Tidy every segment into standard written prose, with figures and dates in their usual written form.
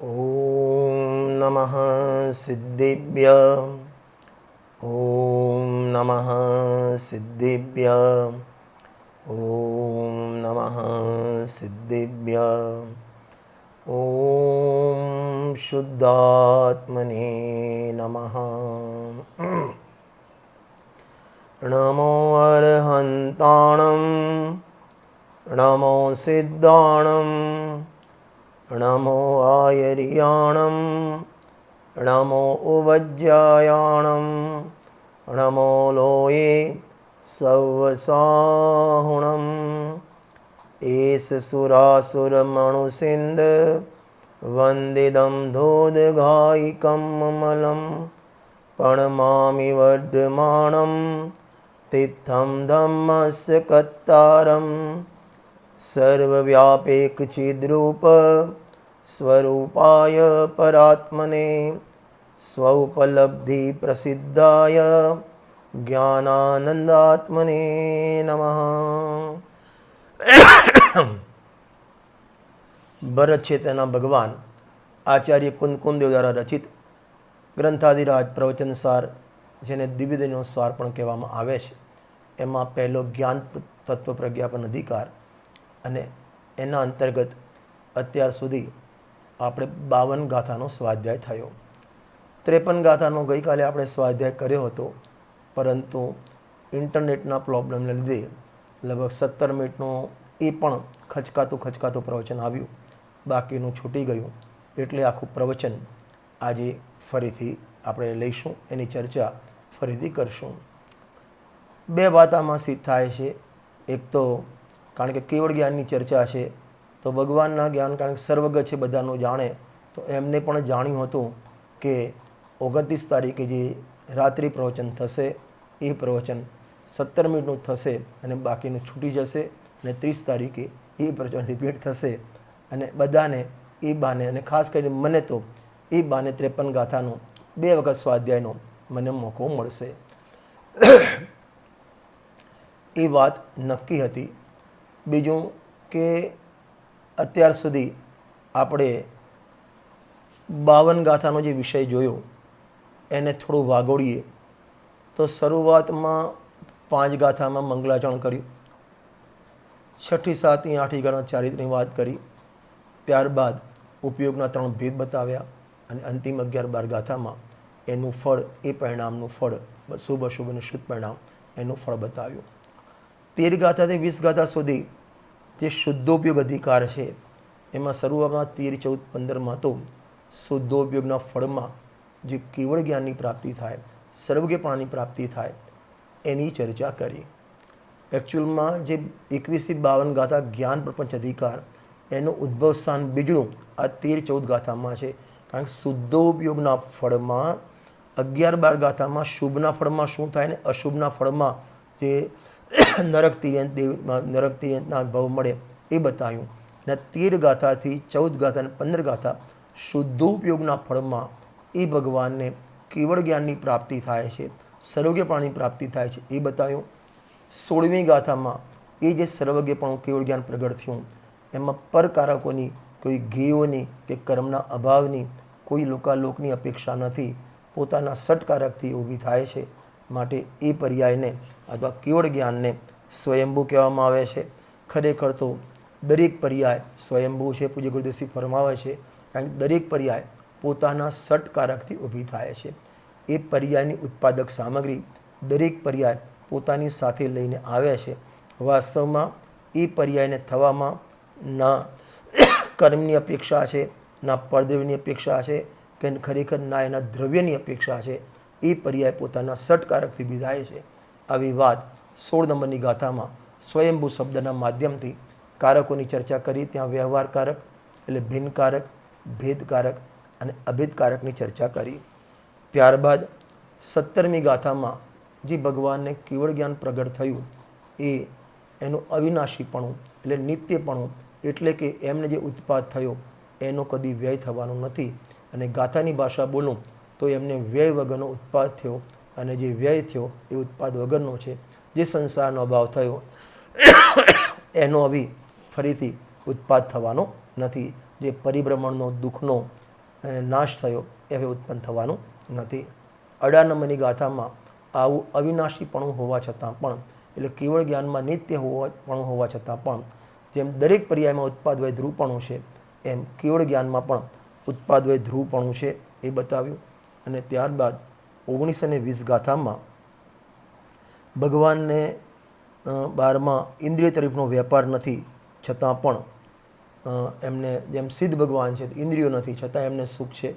ॐ नमः सिद्धिभ्य ॐ नमः सिद्धिभ्य ॐ नमः सिद्धिभ्य ॐ शुद्धात्मने नमः। नमो अर्हन्ताणं नमो सिद्धाणं नमो आयर्याणं नमो उवज्जायाणं नमो लोये सवसाहुणम् एष सुरासुरमणुसिन्ध वन्दिदं धोदघायिकं ममलं प्रणमामि वर्धमानं तीर्थं धम्मस्य कत्तारं सर्वव्यापीकचिद्रूप स्वरूपाय परात्मने स्वोपलब्धिप्रसिद्धाय ज्ञानानन्दात्मने नमः। ભરત છે તેના ભગવાન આચાર્ય કુંદકુંદેવ દ્વારા રચિત ગ્રંથાદિરાજ પ્રવચનસાર, જેને દ્વિવેદનો સાર પણ કહેવામાં આવે છે, એમાં પહેલો જ્ઞાન તત્વ પ્રજ્ઞાપન અધિકાર, અને એના અંતર્ગત અત્યાર સુધી આપણે 52 ગાથાનો સ્વાધ્યાય થયો. 53 ગાથાનો ગઈકાલે આપણે સ્વાધ્યાય કર્યો હતો, પરંતુ ઇન્ટરનેટના પ્રોબ્લેમને લીધે લગભગ 17 મિનિટનું એ પણ ખચકાતું પ્રવચન આવ્યું, બાકીનું છૂટી ગયું. એટલે આખું પ્રવચન આજે ફરીથી આપણે લઈશું, એની ચર્ચા ફરીથી કરશું. 2 વાત આમાં સિદ્ધ થાય છે. એક તો કારણ કે કેવળ જ્ઞાનની ચર્ચા છે, તો ભગવાનના જ્ઞાન કારણ કે સર્વજ્ઞ છે, બધાનું જાણે, તો એમને પણ જાણ્યું હતું કે 29 તારીખે જે રાત્રિ પ્રવચન થશે એ પ્રવચન 17 મિનિટનું થશે અને બાકીનું છૂટી જશે, અને 30 તારીખે એ પ્રવચન રિપીટ થશે. અને બધાને એ બાને, અને ખાસ કરીને મને તો એ બાને 53 ગાથાનો 2 વખત સ્વાધ્યાયનો મને મોકો મળશે. એ વાત નક્કી હતી. બીજું કે અત્યાર સુધી આપણે 52 ગાથાનો જે વિષય જોયો એને થોડું વાગોળીએ તો શરૂઆતમાં 5 ગાથામાં મંગલાચરણ કર્યું, 6ઠી 7મી 8મી ગાથામાં ચારિત્ર્યની વાત કરી, ત્યારબાદ ઉપયોગના 3 ભેદ બતાવ્યા, અને અંતિમ 11-12 ગાથામાં એનું ફળ, એ પરિણામનું ફળ, શુભ અશુભ અને શુદ્ધ પરિણામ, એનું ફળ બતાવ્યું. 13 ગાથાથી 20 ગાથા સુધી જે શુદ્ધોપયોગ અધિકાર છે, એમાં શરૂઆતમાં 13, 14, 15માં તો શુદ્ધોપયોગના ફળમાં જે કેવળ જ્ઞાનની પ્રાપ્તિ થાય, સર્વજ્ઞપણાની પ્રાપ્તિ થાય, એની ચર્ચા કરી. એકચ્યુઅલમાં જે 21થી 52 ગાથા જ્ઞાન પ્રપંચ અધિકાર, એનું ઉદ્ભવ સ્થાન બીજળું આ 13, 14 ગાથામાં છે. કારણ કે શુદ્ધોપયોગના ફળમાં 11-12 ગાથામાં શુભના ફળમાં શું થાય ને અશુભના ફળમાં જે નરક તિર્યંતના ભાવ મળે એ બતાવ્યું. અને 13 ગાથાથી 14 ગાથા અને 15 ગાથા શુદ્ધોપયોગના ફળમાં એ ભગવાનને કેવળ જ્ઞાનની પ્રાપ્તિ થાય છે, સર્વજ્ઞપણાની પ્રાપ્તિ થાય છે, એ બતાવ્યું. 16મી ગાથામાં એ જે સર્વજ્ઞપણું કેવળ જ્ઞાન પ્રગટ થયું, એમાં પરકારકોની, કોઈ જ્ઞેયોની કે કર્મના અભાવની, કોઈ લોકાલોકની અપેક્ષા નથી, પોતાના સટકારકથી ઊભી થાય છે. માટે એ પર્યાયને અથવા કેવળ જ્ઞાનને સ્વયંભૂ કહેવામાં આવે છે. ખરેખર તો દરેક પર્યાય સ્વયંભૂ છે, પૂજ્ય ગુરુદેવશ્રી ફરમાવે છે, કારણ કે દરેક પર્યાય પોતાના સટકારકથી ઊભી થાય છે. એ પર્યાયની ઉત્પાદક સામગ્રી દરેક પર્યાય પોતાની સાથે લઈને આવે છે. વાસ્તવમાં એ પર્યાયને થવામાં ના કર્મની અપેક્ષા છે, ના પરદ્રવ્યની અપેક્ષા છે, કે ખરેખર ના એના દ્રવ્યની અપેક્ષા છે. એ પર્યાય પોતાના સટકારકથી વિધાય છે. આવી વાત 16 નંબરની ગાથામાં સ્વયંભૂ શબ્દના માધ્યમથી કારકોની ચર્ચા કરી. ત્યાં વ્યવહારકારક એટલે ભિન્નકારક, ભેદકારક અને અભેદકારકની ચર્ચા કરી. ત્યારબાદ 17મી ગાથામાં જે ભગવાનને કેવળ જ્ઞાન પ્રગટ થયું, એ એનું અવિનાશીપણું એટલે નિત્યપણું, એટલે કે એમને જે ઉત્પાદ થયો એનો કદી વ્યય થવાનો નથી. અને ગાથાની ભાષા બોલું તો એમને વ્યય વગરનો ઉત્પાદ થયો, અને જે વ્યય થયો એ ઉત્પાદ વગરનો છે. જે સંસારનો અભાવ થયો એનો હવે ફરીથી ઉત્પાદ થવાનો નથી. જે પરિભ્રમણનો, દુઃખનો નાશ થયો એ હવે ઉત્પન્ન થવાનું નથી. 18 નંબરની ગાથામાં આવું અવિનાશીપણું હોવા છતાં પણ, એટલે કેવળ જ્ઞાનમાં નિત્ય પણ હોવા છતાં પણ, જેમ દરેક પર્યાયમાં ઉત્પાદવય ધ્રુવપણું છે, એમ કેવળ જ્ઞાનમાં પણ ઉત્પાદવય ધ્રુવપણું છે એ બતાવ્યું. અને ત્યારબાદ 19 અને 20 ગાથામાં ભગવાનને 12માં ઇન્દ્રિય તરફનો વેપાર નથી છતાં પણ એમને, જેમ સિદ્ધ ભગવાન છે ઇન્દ્રિયો નથી છતાં એમને સુખ છે.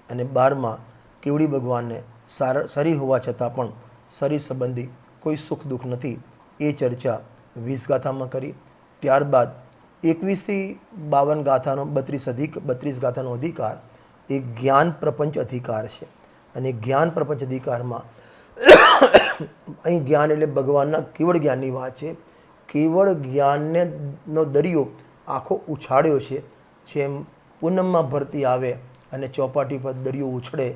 અને 12માં કેવડી ભગવાનને શરીર હોવા છતાં પણ શરીર સંબંધી કોઈ સુખ દુઃખ નથી, એ ચર્ચા 20 ગાથામાં કરી. ત્યારબાદ 21 થી 52 ગાથાનો 32 ગાથાનો અધિકાર એ જ્ઞાન પ્રપંચ અધિકાર છે. અને જ્ઞાન પ્રપંચ અધિકારમાં અહીં જ્ઞાન એટલે ભગવાનના કેવળ જ્ઞાનની વાત છે. કેવળ જ્ઞાનને નો દરિયો આખો ઉછાળ્યો છે. જેમ પૂનમમાં ભરતી આવે અને ચોપાટી પર દરિયો ઉછળે,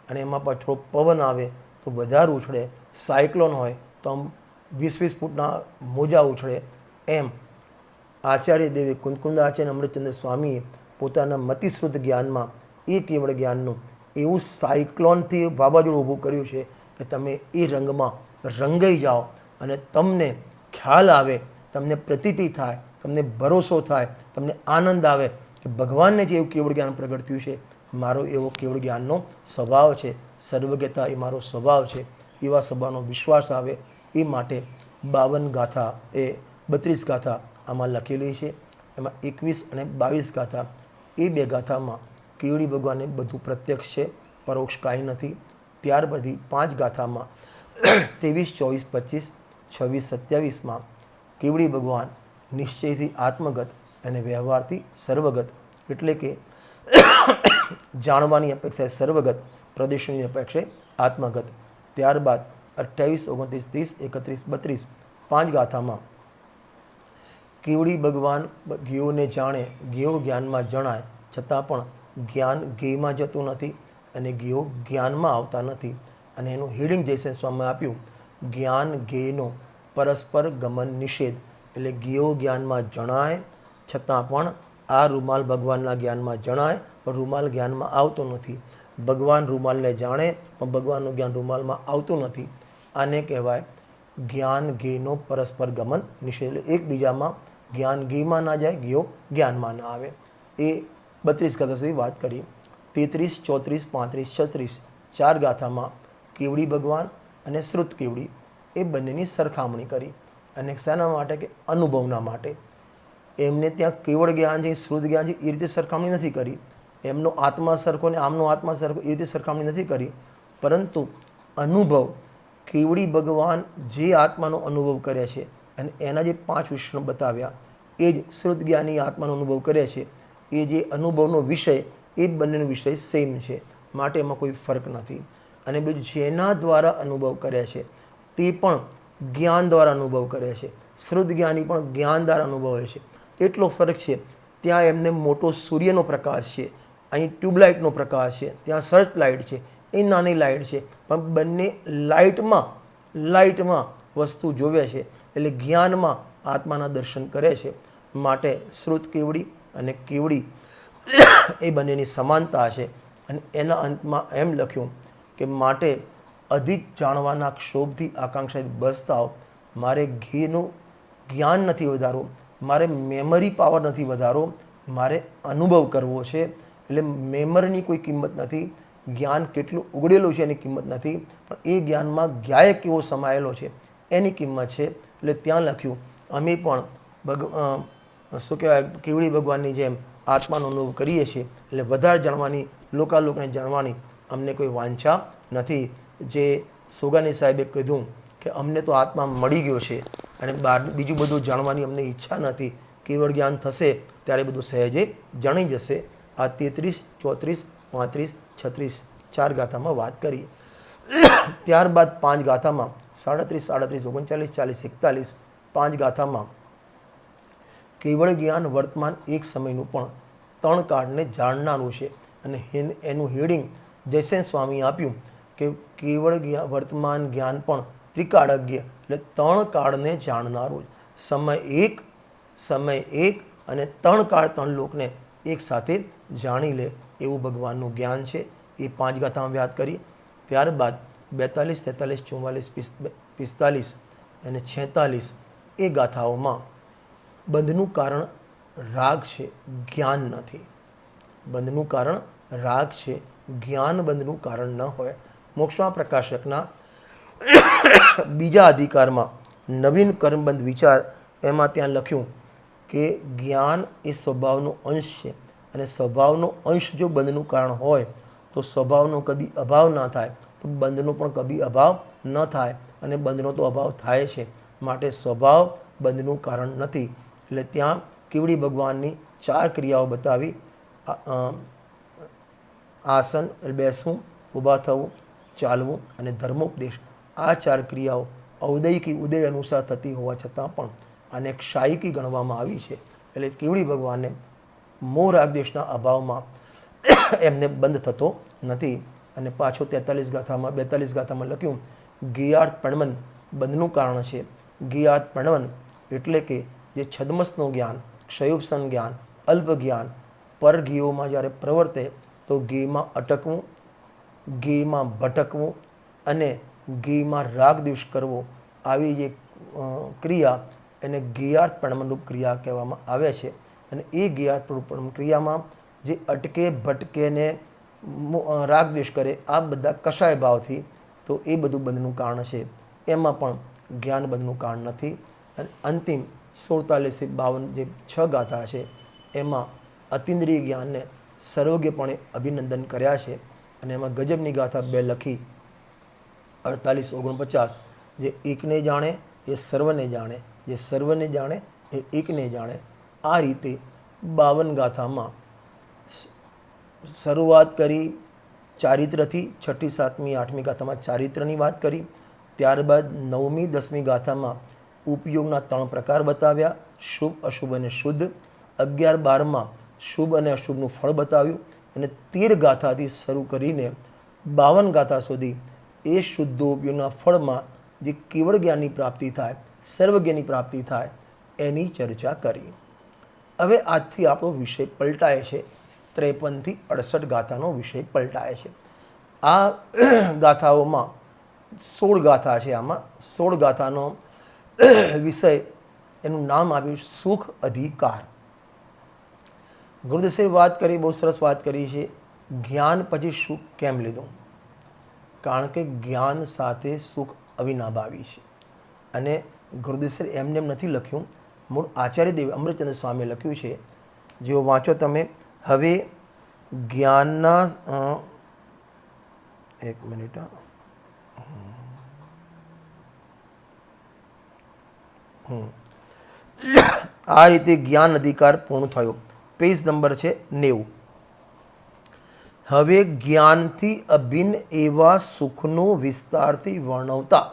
અને એમાં પણ થોડો પવન આવે તો વધારે ઉછળે, સાયક્લોન હોય તો આમ 20-20 ફૂટના મોજા ઉછળે, એમ આચાર્ય દેવે કુંદકુંદાચાર્ય અમૃતચંદ્ર સ્વામીએ પોતાના મતિશ્રુદ્ધ જ્ઞાનમાં એ કેવળ જ્ઞાનનું એવું સાયક્લોનથી વાવાઝોડું ઊભું કર્યું છે કે તમે એ રંગમાં રંગાઈ જાઓ અને તમને ખ્યાલ આવે, તમને પ્રતીતિ થાય, તમને ભરોસો થાય, તમને આનંદ આવે કે ભગવાનને જે એવું કેવળ જ્ઞાન પ્રગટ થયું છે, મારો એવો કેવળ જ્ઞાનનો સ્વભાવ છે, સર્વજ્ઞતા એ મારો સ્વભાવ છે, એવા સ્વભાવનો વિશ્વાસ આવે એ માટે 52 ગાથા એ 32 ગાથા આમાં લખેલી છે. એમાં 21 અને 22 ગાથા, એ 2 ગાથામાં કેવડી ભગવાનને બધું પ્રત્યક્ષ છે, પરોક્ષ કાંઈ નથી. ત્યાર પછી 5 ગાથામાં 23, 24, 25, 26, 27માં કેવડી ભગવાન નિશ્ચયથી આત્મગત અને વ્યવહારથી સર્વગત, એટલે કે જાણવાની અપેક્ષાએ સર્વગત, પ્રદેશની અપેક્ષાએ આત્મગત. ત્યારબાદ 28, 29, 30, 31, 32 5 ગાથામાં કેવડી ભગવાન જ્ઞેયોને જાણે, જ્ઞેયો જ્ઞાનમાં જણાય છતાં પણ જ્ઞાન જ્ઞેયમાં જતું નથી અને જ્ઞેયો જ્ઞાનમાં આવતા નથી. અને એનું હેડિંગ જયસેન સ્વામીએ આપ્યું, જ્ઞાન જ્ઞેયનો પરસ્પર ગમન નિષેધ. એટલે જ્ઞેયો જ્ઞાનમાં જણાય છતાં પણ આ રૂમાલ ભગવાનના જ્ઞાનમાં જણાય પણ રૂમાલ જ્ઞાનમાં આવતો નથી. ભગવાન રૂમાલને જાણે પણ ભગવાનનું જ્ઞાન રૂમાલમાં આવતું નથી. આને કહેવાય જ્ઞાન જ્ઞેયનો પરસ્પર ગમન નિષેધ. એકબીજામાં જ્ઞાન જ્ઞેયમાં ના જાય, જ્ઞેયો જ્ઞાનમાં ના આવે. એ 32 ગાથા સુધી વાત કરી. 33, 34, 35, 36 4 ગાથામાં કેવડી ભગવાન અને શ્રુત કેવડી એ બંનેની સરખામણી કરી. અને શાના માટે? કે અનુભવના માટે. એમને ત્યાં કેવળ જ્ઞાન છે, શ્રુત જ્ઞાન છે, એ રીતે સરખામણી નથી કરી. એમનો આત્મા સરખો ને આમનો આત્મા સરખો એ રીતે સરખામણી નથી કરી. પરંતુ અનુભવ, કેવડી ભગવાન જે આત્માનો અનુભવ કરે છે અને એના જે 5 વિષયો બતાવ્યા, એ જ શ્રુત જ્ઞાની આત્માનો અનુભવ કરે છે. એ જે અનુભવનો વિષય એ બંનેનો વિષય સેમ છે, માટે એમાં કોઈ ફરક નથી. અને બીજું, જેના દ્વારા અનુભવ કરે છે તે પણ જ્ઞાન દ્વારા અનુભવ કરે છે, શ્રુત જ્ઞાની પણ જ્ઞાન દ્વારા અનુભવે છે. એટલો ફરક છે. ત્યાં એમને મોટો સૂર્યનો પ્રકાશ છે, અહીં ટ્યુબલાઇટનો પ્રકાશ છે, ત્યાં સર્ચ લાઇટ છે, એ નાની લાઇટ છે, પણ બંને લાઇટમાં વસ્તુ જોવે છે. એટલે જ્ઞાનમાં આત્માના દર્શન કરે છે. માટે શ્રુત કેવડી અને કેવડી એ બંનેની સમાનતા છે. અને એના અંતમાં એમ લખ્યું કે માટે અધિક જાણવાના ક્ષોભથી આકાંક્ષાથી બસ થાવ. મારે ઘીનું જ્ઞાન નથી વધારવું, મારે મેમરી પાવર નથી વધારવો, મારે અનુભવ કરવો છે. એટલે મેમરીની કોઈ કિંમત નથી, જ્ઞાન કેટલું ઉગડેલું છે એની કિંમત નથી, પણ એ જ્ઞાનમાં જ્ઞાય કેવો સમાયેલો છે એની કિંમત છે. એટલે ત્યાં લખ્યું, અમે પણ શું કહેવાય, કેવડી ભગવાનની જેમ આત્માનો અનુભવ કરીએ છીએ. એટલે વધારે જાણવાની, લોકાલોકને જાણવાની અમને કોઈ વાંછા નથી. જે સોગાની સાહેબે કીધું કે અમને તો આત્મા મળી ગયો છે અને બીજું બધું જાણવાની અમને ઈચ્છા નથી. કેવળ જ્ઞાન થશે ત્યારે બધું સહેજે જાણી જશે. આ 33, 34, 35, 36 4 ગાથામાં વાત કરી. ત્યારબાદ 5 ગાથામાં 37, 38, 39, 40, 41 5 ગાથામાં કેવળ જ્ઞાન વર્તમાન એક સમયનું પણ 3 કાળને જાણનારું છે. અને એનું હેડિંગ જયસેન સ્વામીએ આપ્યું કે કેવળ વર્તમાન જ્ઞાન પણ ત્રિકાળજ્ઞ, એટલે 3 કાળને જાણનારું. સમય એક અને 3 કાળ 3 લોકને એક સાથે જાણી લે એવું ભગવાનનું જ્ઞાન છે. એ 5 ગાથામાં વ્યાત કરી. ત્યારબાદ 42, 43, 44, 45 અને 46 એ ગાથાઓમાં બંધનું કારણ રાગ છે, જ્ઞાન નથી. બંધનું કારણ રાગ છે, જ્ઞાન બંધનું કારણ ન હોય. મોક્ષમાં પ્રકાશકના બીજા અધિકારમાં નવીન કર્મબંધ વિચાર એમાં ત્યાં લખ્યું કે જ્ઞાન એ સ્વભાવનો અંશ છે અને સ્વભાવનો અંશ જો બંધનું કારણ હોય તો સ્વભાવનો કદી અભાવ ના થાય, તો બંધનો પણ કદી અભાવ ન થાય અને બંધનો તો અભાવ થાય છે. માટે સ્વભાવ બંધનું કારણ નથી. એટલે ત્યાં કેવડી ભગવાનની 4 ક્રિયાઓ બતાવી. આસન, બેસવું, ઊભા થવું, ચાલવું અને ધર્મોપદેશ. આ 4 ક્રિયાઓ ઔદયિકી ઉદય અનુસાર થતી હોવા છતાં પણ આને ક્ષાયિકી ગણવામાં આવી છે. એટલે કેવડી ભગવાનને મોહ રાગદ્વેષના અભાવમાં એમને બંધ થતો નથી. અને પાછો 42 ગાથામાં લખ્યું જ્ઞેયાર્થ પ્રણવન બંધનું કારણ છે. જ્ઞેયાર્થ પ્રણવન એટલે કે જે છદ્મસનું જ્ઞાન, ક્ષયોપસન જ્ઞાન, અલ્પ જ્ઞાન પરગીઓમાં જ્યારે પ્રવર્તે તો ગેયમાં અટકવું, ગેયમાં ભટકવું અને ગેયમાં રાગદ્વેષ કરવો, આવી જે ક્રિયા એને જ્ઞેયાર્થ પ્રણવનરૂપ ક્રિયા કહેવામાં આવે છે. અને એ જ્ઞેયાર્થ પ્રણવન ક્રિયામાં જે અટકે ભટકે ને રાગદ્વેષ કરે, આ બધા કશાય ભાવથી, તો એ બધું બંધનું કારણ છે. એમાં પણ જ્ઞાન બંધનું કારણ નથી. અને અંતિમ 47 થી 52 જે 6 ગાથા છે એમાં અતિન્દ્રિય જ્ઞાનને સર્વજ્ઞપણે અભિનંદન કર્યા છે. અને એમાં ગજબની ગાથા 2 લખી 48, 49 જે એકને જાણે એ સર્વને જાણે, જે સર્વને જાણે એ એકને જાણે. આ રીતે 52 ગાથામાં શરૂઆત કરી ચારિત્રથી. 6ઠી, 7મી, 8મી ગાથામાં ચારિત્રની વાત કરી. ત્યારબાદ 9મી, 10મી ગાથામાં ઉપયોગના 3 પ્રકાર બતાવ્યા, શુભ, અશુભ અને શુદ્ધ. 11, 12માં શુભ અને અશુભનું ફળ બતાવ્યું. અને 13 ગાથાથી શરૂ કરીને 52 ગાથા સુધી એ શુદ્ધોપયોગના ફળમાં જે કેવળ જ્ઞાનની પ્રાપ્તિ થાય, સર્વજ્ઞની પ્રાપ્તિ થાય, એની ચર્ચા કરી. હવે આજથી આપણો વિષય પલટાય છે. 53 થી 68 ગાથાનો વિષય પલટાય છે. આ ગાથાઓમાં 16 ગાથા છે. આમાં 16 ગાથાનો વિષય એનું નામ આવ્યું સુખ અધિકાર. ગુરુદેશે વાત કરી, બહુ સરસ વાત કરી છે. જ્ઞાન પછી સુખ કેમ લીધું? કારણ કે જ્ઞાન સાથે સુખ અવિનાભાવી છે. અને ગુરુદેશે એમને નથી લખ્યું, મૂળ આચાર્યદેવ અમૃતચંદ્ર સ્વામીએ લખ્યું છે. જેઓ વાંચો તમે. હવે જ્ઞાનના એક મિનિટ, આ રીતે જ્ઞાન અધિકાર પૂર્ણ થયો. પેજ નંબર છે 90. હવે જ્ઞાનથી અભિન્ન એવા સુખનું વિસ્તારથી વર્ણવતા,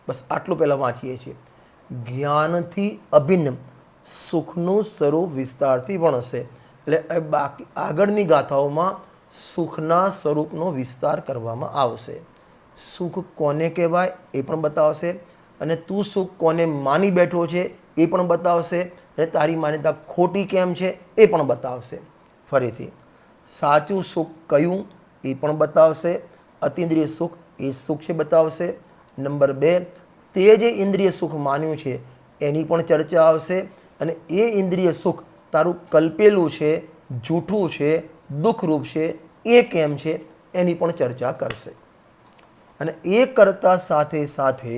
બસ આટલું પહેલાં વાંચીએ છીએ. જ્ઞાનથી અભિન્ન સુખનું સ્વરૂપ વિસ્તારથી વર્ણશે. એટલે બાકી આગળની ગાથાઓમાં સુખના સ્વરૂપનો વિસ્તાર કરવામાં આવશે. સુખ કોને કહેવાય એ પણ બતાવશે. અને તું સુખ કોને માની બેઠો છે એ પણ બતાવશે. અને તારી માન્યતા ખોટી કેમ છે એ પણ બતાવશે. ફરીથી સાચું સુખ કયું એ પણ બતાવશે. અતિન્દ્રિય સુખ એ સુખ છે બતાવશે. નંબર 2, તે જે ઇન્દ્રિય સુખ માન્યું છે એની પણ ચર્ચા આવશે. અને એ ઇન્દ્રિય સુખ તારું કલ્પેલું છે, જૂઠું છે, દુઃખરૂપ છે, એ કેમ છે એની પણ ચર્ચા કરશે. અને એ કરતાં સાથે સાથે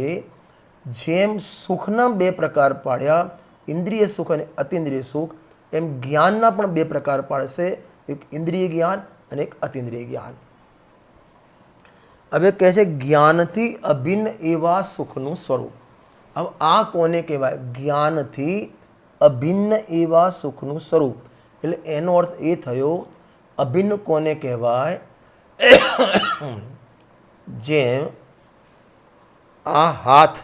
જેમ સુખના 2 પ્રકાર પાડ્યા, ઇન્દ્રિય સુખ અને અતિન્દ્રિય સુખ, એમ જ્ઞાનના પણ 2 પ્રકાર પાડશે. એક ઇન્દ્રિય જ્ઞાન અને એક અતિન્દ્રિય જ્ઞાન. હવે કહે છે જ્ઞાનથી અભિન્ન એવા સુખનું સ્વરૂપ. હવે આ કોને કહેવાય? જ્ઞાનથી અભિન્ન એવા સુખનું સ્વરૂપ. એટલે એનો અર્થ એ થયો, અભિન્ન કોને કહેવાય? જેમ આ હાથ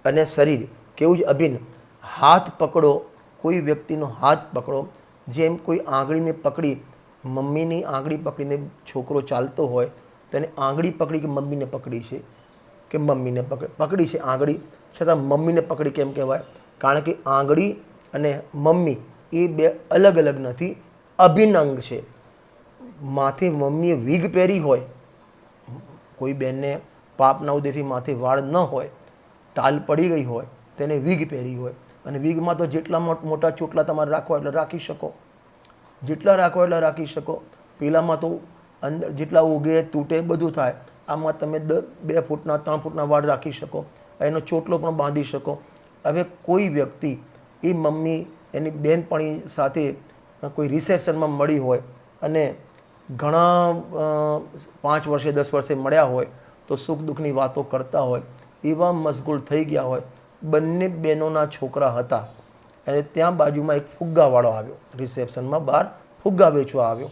અને શરીર કેવું જ અભિન્ન. હાથ પકડો, કોઈ વ્યક્તિનો હાથ પકડો, જેમ કોઈ આંગળીને પકડી, મમ્મીની આંગળી પકડીને છોકરો ચાલતો હોય તો એને આંગળી પકડી કે મમ્મીને પકડી છે, કે મમ્મીને પકડી છે આંગળી, છતાં મમ્મીને પકડી કેમ કહેવાય? કારણ કે આંગળી અને મમ્મી એ 2 અલગ અલગ નથી, અભિન્ન અંગ છે. માથે મમ્મીએ વીગ પહેરી હોય, કોઈ બેનને પાપના ઉદેથી માથે વાળ ન હોય, ટાલ પડી ગઈ હોય, તેને વીગ પહેરી હોય, અને વીગમાં તો જેટલા મોટા ચોટલા તમારે રાખવા એટલે રાખી શકો, જેટલા રાખો એટલા રાખી શકો. પેલામાં તો અંદર જેટલા ઉગે તૂટે બધું થાય. આમાં તમે 2 ફૂટના 3 ફૂટના વાળ રાખી શકો, એનો ચોટલો પણ બાંધી શકો. હવે કોઈ વ્યક્તિ એ મમ્મી એની બહેનપણી સાથે કોઈ રિસેપ્શનમાં મળી હોય અને ઘણા 5 વર્ષે 10 વર્ષે મળ્યા હોય તો સુખ દુઃખની વાતો કરતા હોય, એવા મશગુલ થઈ ગયા હોય. બંને બહેનોના છોકરા હતા અને ત્યાં બાજુમાં એક ફુગ્ગાવાળો આવ્યો, રિસેપ્શનમાં બહાર ફુગ્ગા વેચવા આવ્યો.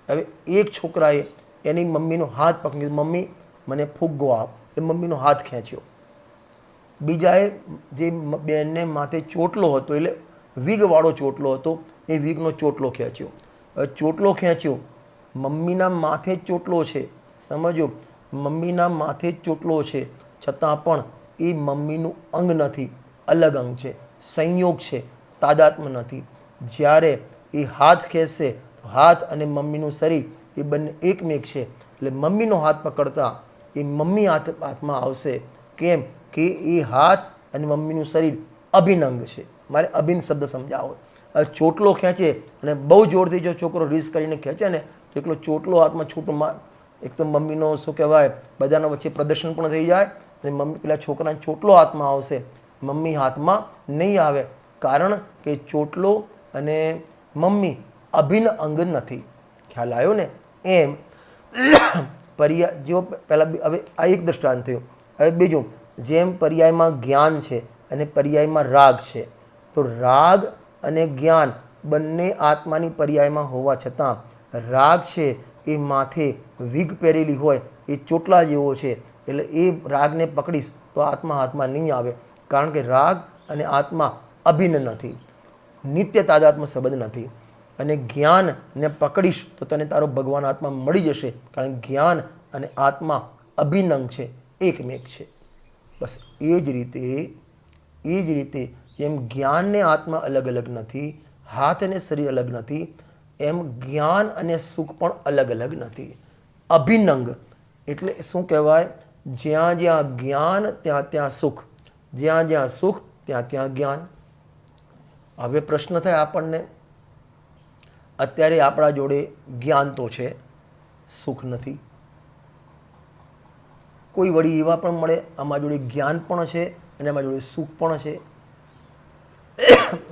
હવે એક છોકરાએ એની મમ્મીનો હાથ પકડી, મમ્મી મને ફુગ્ગો આપ, એ મમ્મીનો હાથ ખેંચ્યો. બીજાએ જે બેનને માથે ચોટલો હતો, એટલે વીગવાળો ચોટલો હતો, એ વીગનો ચોટલો ખેંચ્યો. હવે ચોટલો ખેંચ્યો, મમ્મીના માથે જ ચોટલો છે, સમજો, મમ્મીના માથે જ ચોટલો છે, છતાં પણ એ મમ્મીનું અંગ નથી, અલગ અંગ છે, સંયોગ છે, તાદાત્મ્ય નથી. જ્યારે એ હાથ ખેંચશે તો હાથ અને મમ્મીનું શરીર એ બંને એકમેક છે, એટલે મમ્મીનો હાથ પકડતા એ મમ્મી હાથમાં આવશે. કેમ કે એ હાથ અને મમ્મીનું શરીર અભિન્ન અંગ છે. મારે અભિન્ન શબ્દ સમજાવો. હવે ચોટલો ખેંચે અને બહુ જોરથી જો છોકરો રીસ કરીને ખેંચે ને તો એકલો ચોટલો હાથમાં છૂટું, એક તો મમ્મીનો શું કહેવાય, બધાના વચ્ચે પ્રદર્શન પણ થઈ જાય અને મમ્મી પેલા છોકરાને ચોટલો હાથમાં આવશે, મમ્મી હાથમાં નહીં આવે. કારણ કે ચોટલો અને મમ્મી અભિન્ન અંગ નથી. ખ્યાલ આવ્યો ને? એમ પર્યાય જો પહેલાં, હવે આ એક દૃષ્ટાંત થયું. હવે બીજું, જેમ પર્યાયમાં જ્ઞાન છે અને પર્યાયમાં રાગ છે, તો રાગ અને જ્ઞાન બંને આત્માની પર્યાયમાં હોવા છતાં રાગ છે એ માથે વીગ પહેરેલી હોય, એ ચોટલા જેવો છે, એટલે એ રાગને પકડીશ તો આત્મા હાથમાં નહીં આવે. કારણ કે રાગ અને આત્મા અભિન્ન નથી, નિત્ય તાદાત્મ્ય સંબંધ નથી. અને જ્ઞાનને પકડીશ તો તને તારો ભગવાન આત્મા મળી જશે, કારણ કે જ્ઞાન અને આત્મા અભિન્ન અંગ છે, એકમેક છે. બસ એ જ રીતે જેમ જ્ઞાન ને આત્મા અલગ અલગ નથી, હાથ અને શરીર અલગ નથી, એમ જ્ઞાન અને સુખ પણ અલગ અલગ નથી, અભિન્ન અંગ. એટલે શું કહેવાય, જ્યાં જ્યાં જ્ઞાન ત્યાં ત્યાં સુખ, જ્યાં જ્યાં સુખ ત્યાં ત્યાં જ્ઞાન. હવે પ્રશ્ન થાય આપણને, અત્યારે આપણા જોડે જ્ઞાન તો છે, સુખ નથી. કોઈ વળી એવા પણ મળે, આમાં જોડે જ્ઞાન પણ છે અને આમાં જોડે સુખ પણ છે.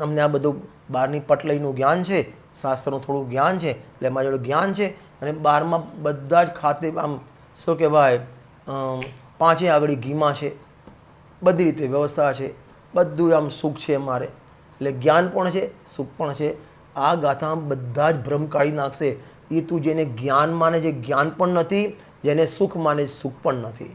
અમને આ બધું બહારની પટલઈનું જ્ઞાન છે, શાસ્ત્રનું થોડું જ્ઞાન છે, એટલે એમાં જોડે જ્ઞાન છે, અને બહારમાં બધા જ ખાતે આમ શું કહેવાય, 5 આગળ ઘીમાં છે, બધી રીતે વ્યવસ્થા છે, બધું આમ સુખ છે અમારે. એટલે જ્ઞાન પણ છે, સુખ પણ છે. આ ગાથા બધા જ ભ્રમ કાઢી નાખશે. એ તું જેને જ્ઞાન માને છે, જ્ઞાન પણ નથી, જેને સુખ માને સુખ પણ નથી.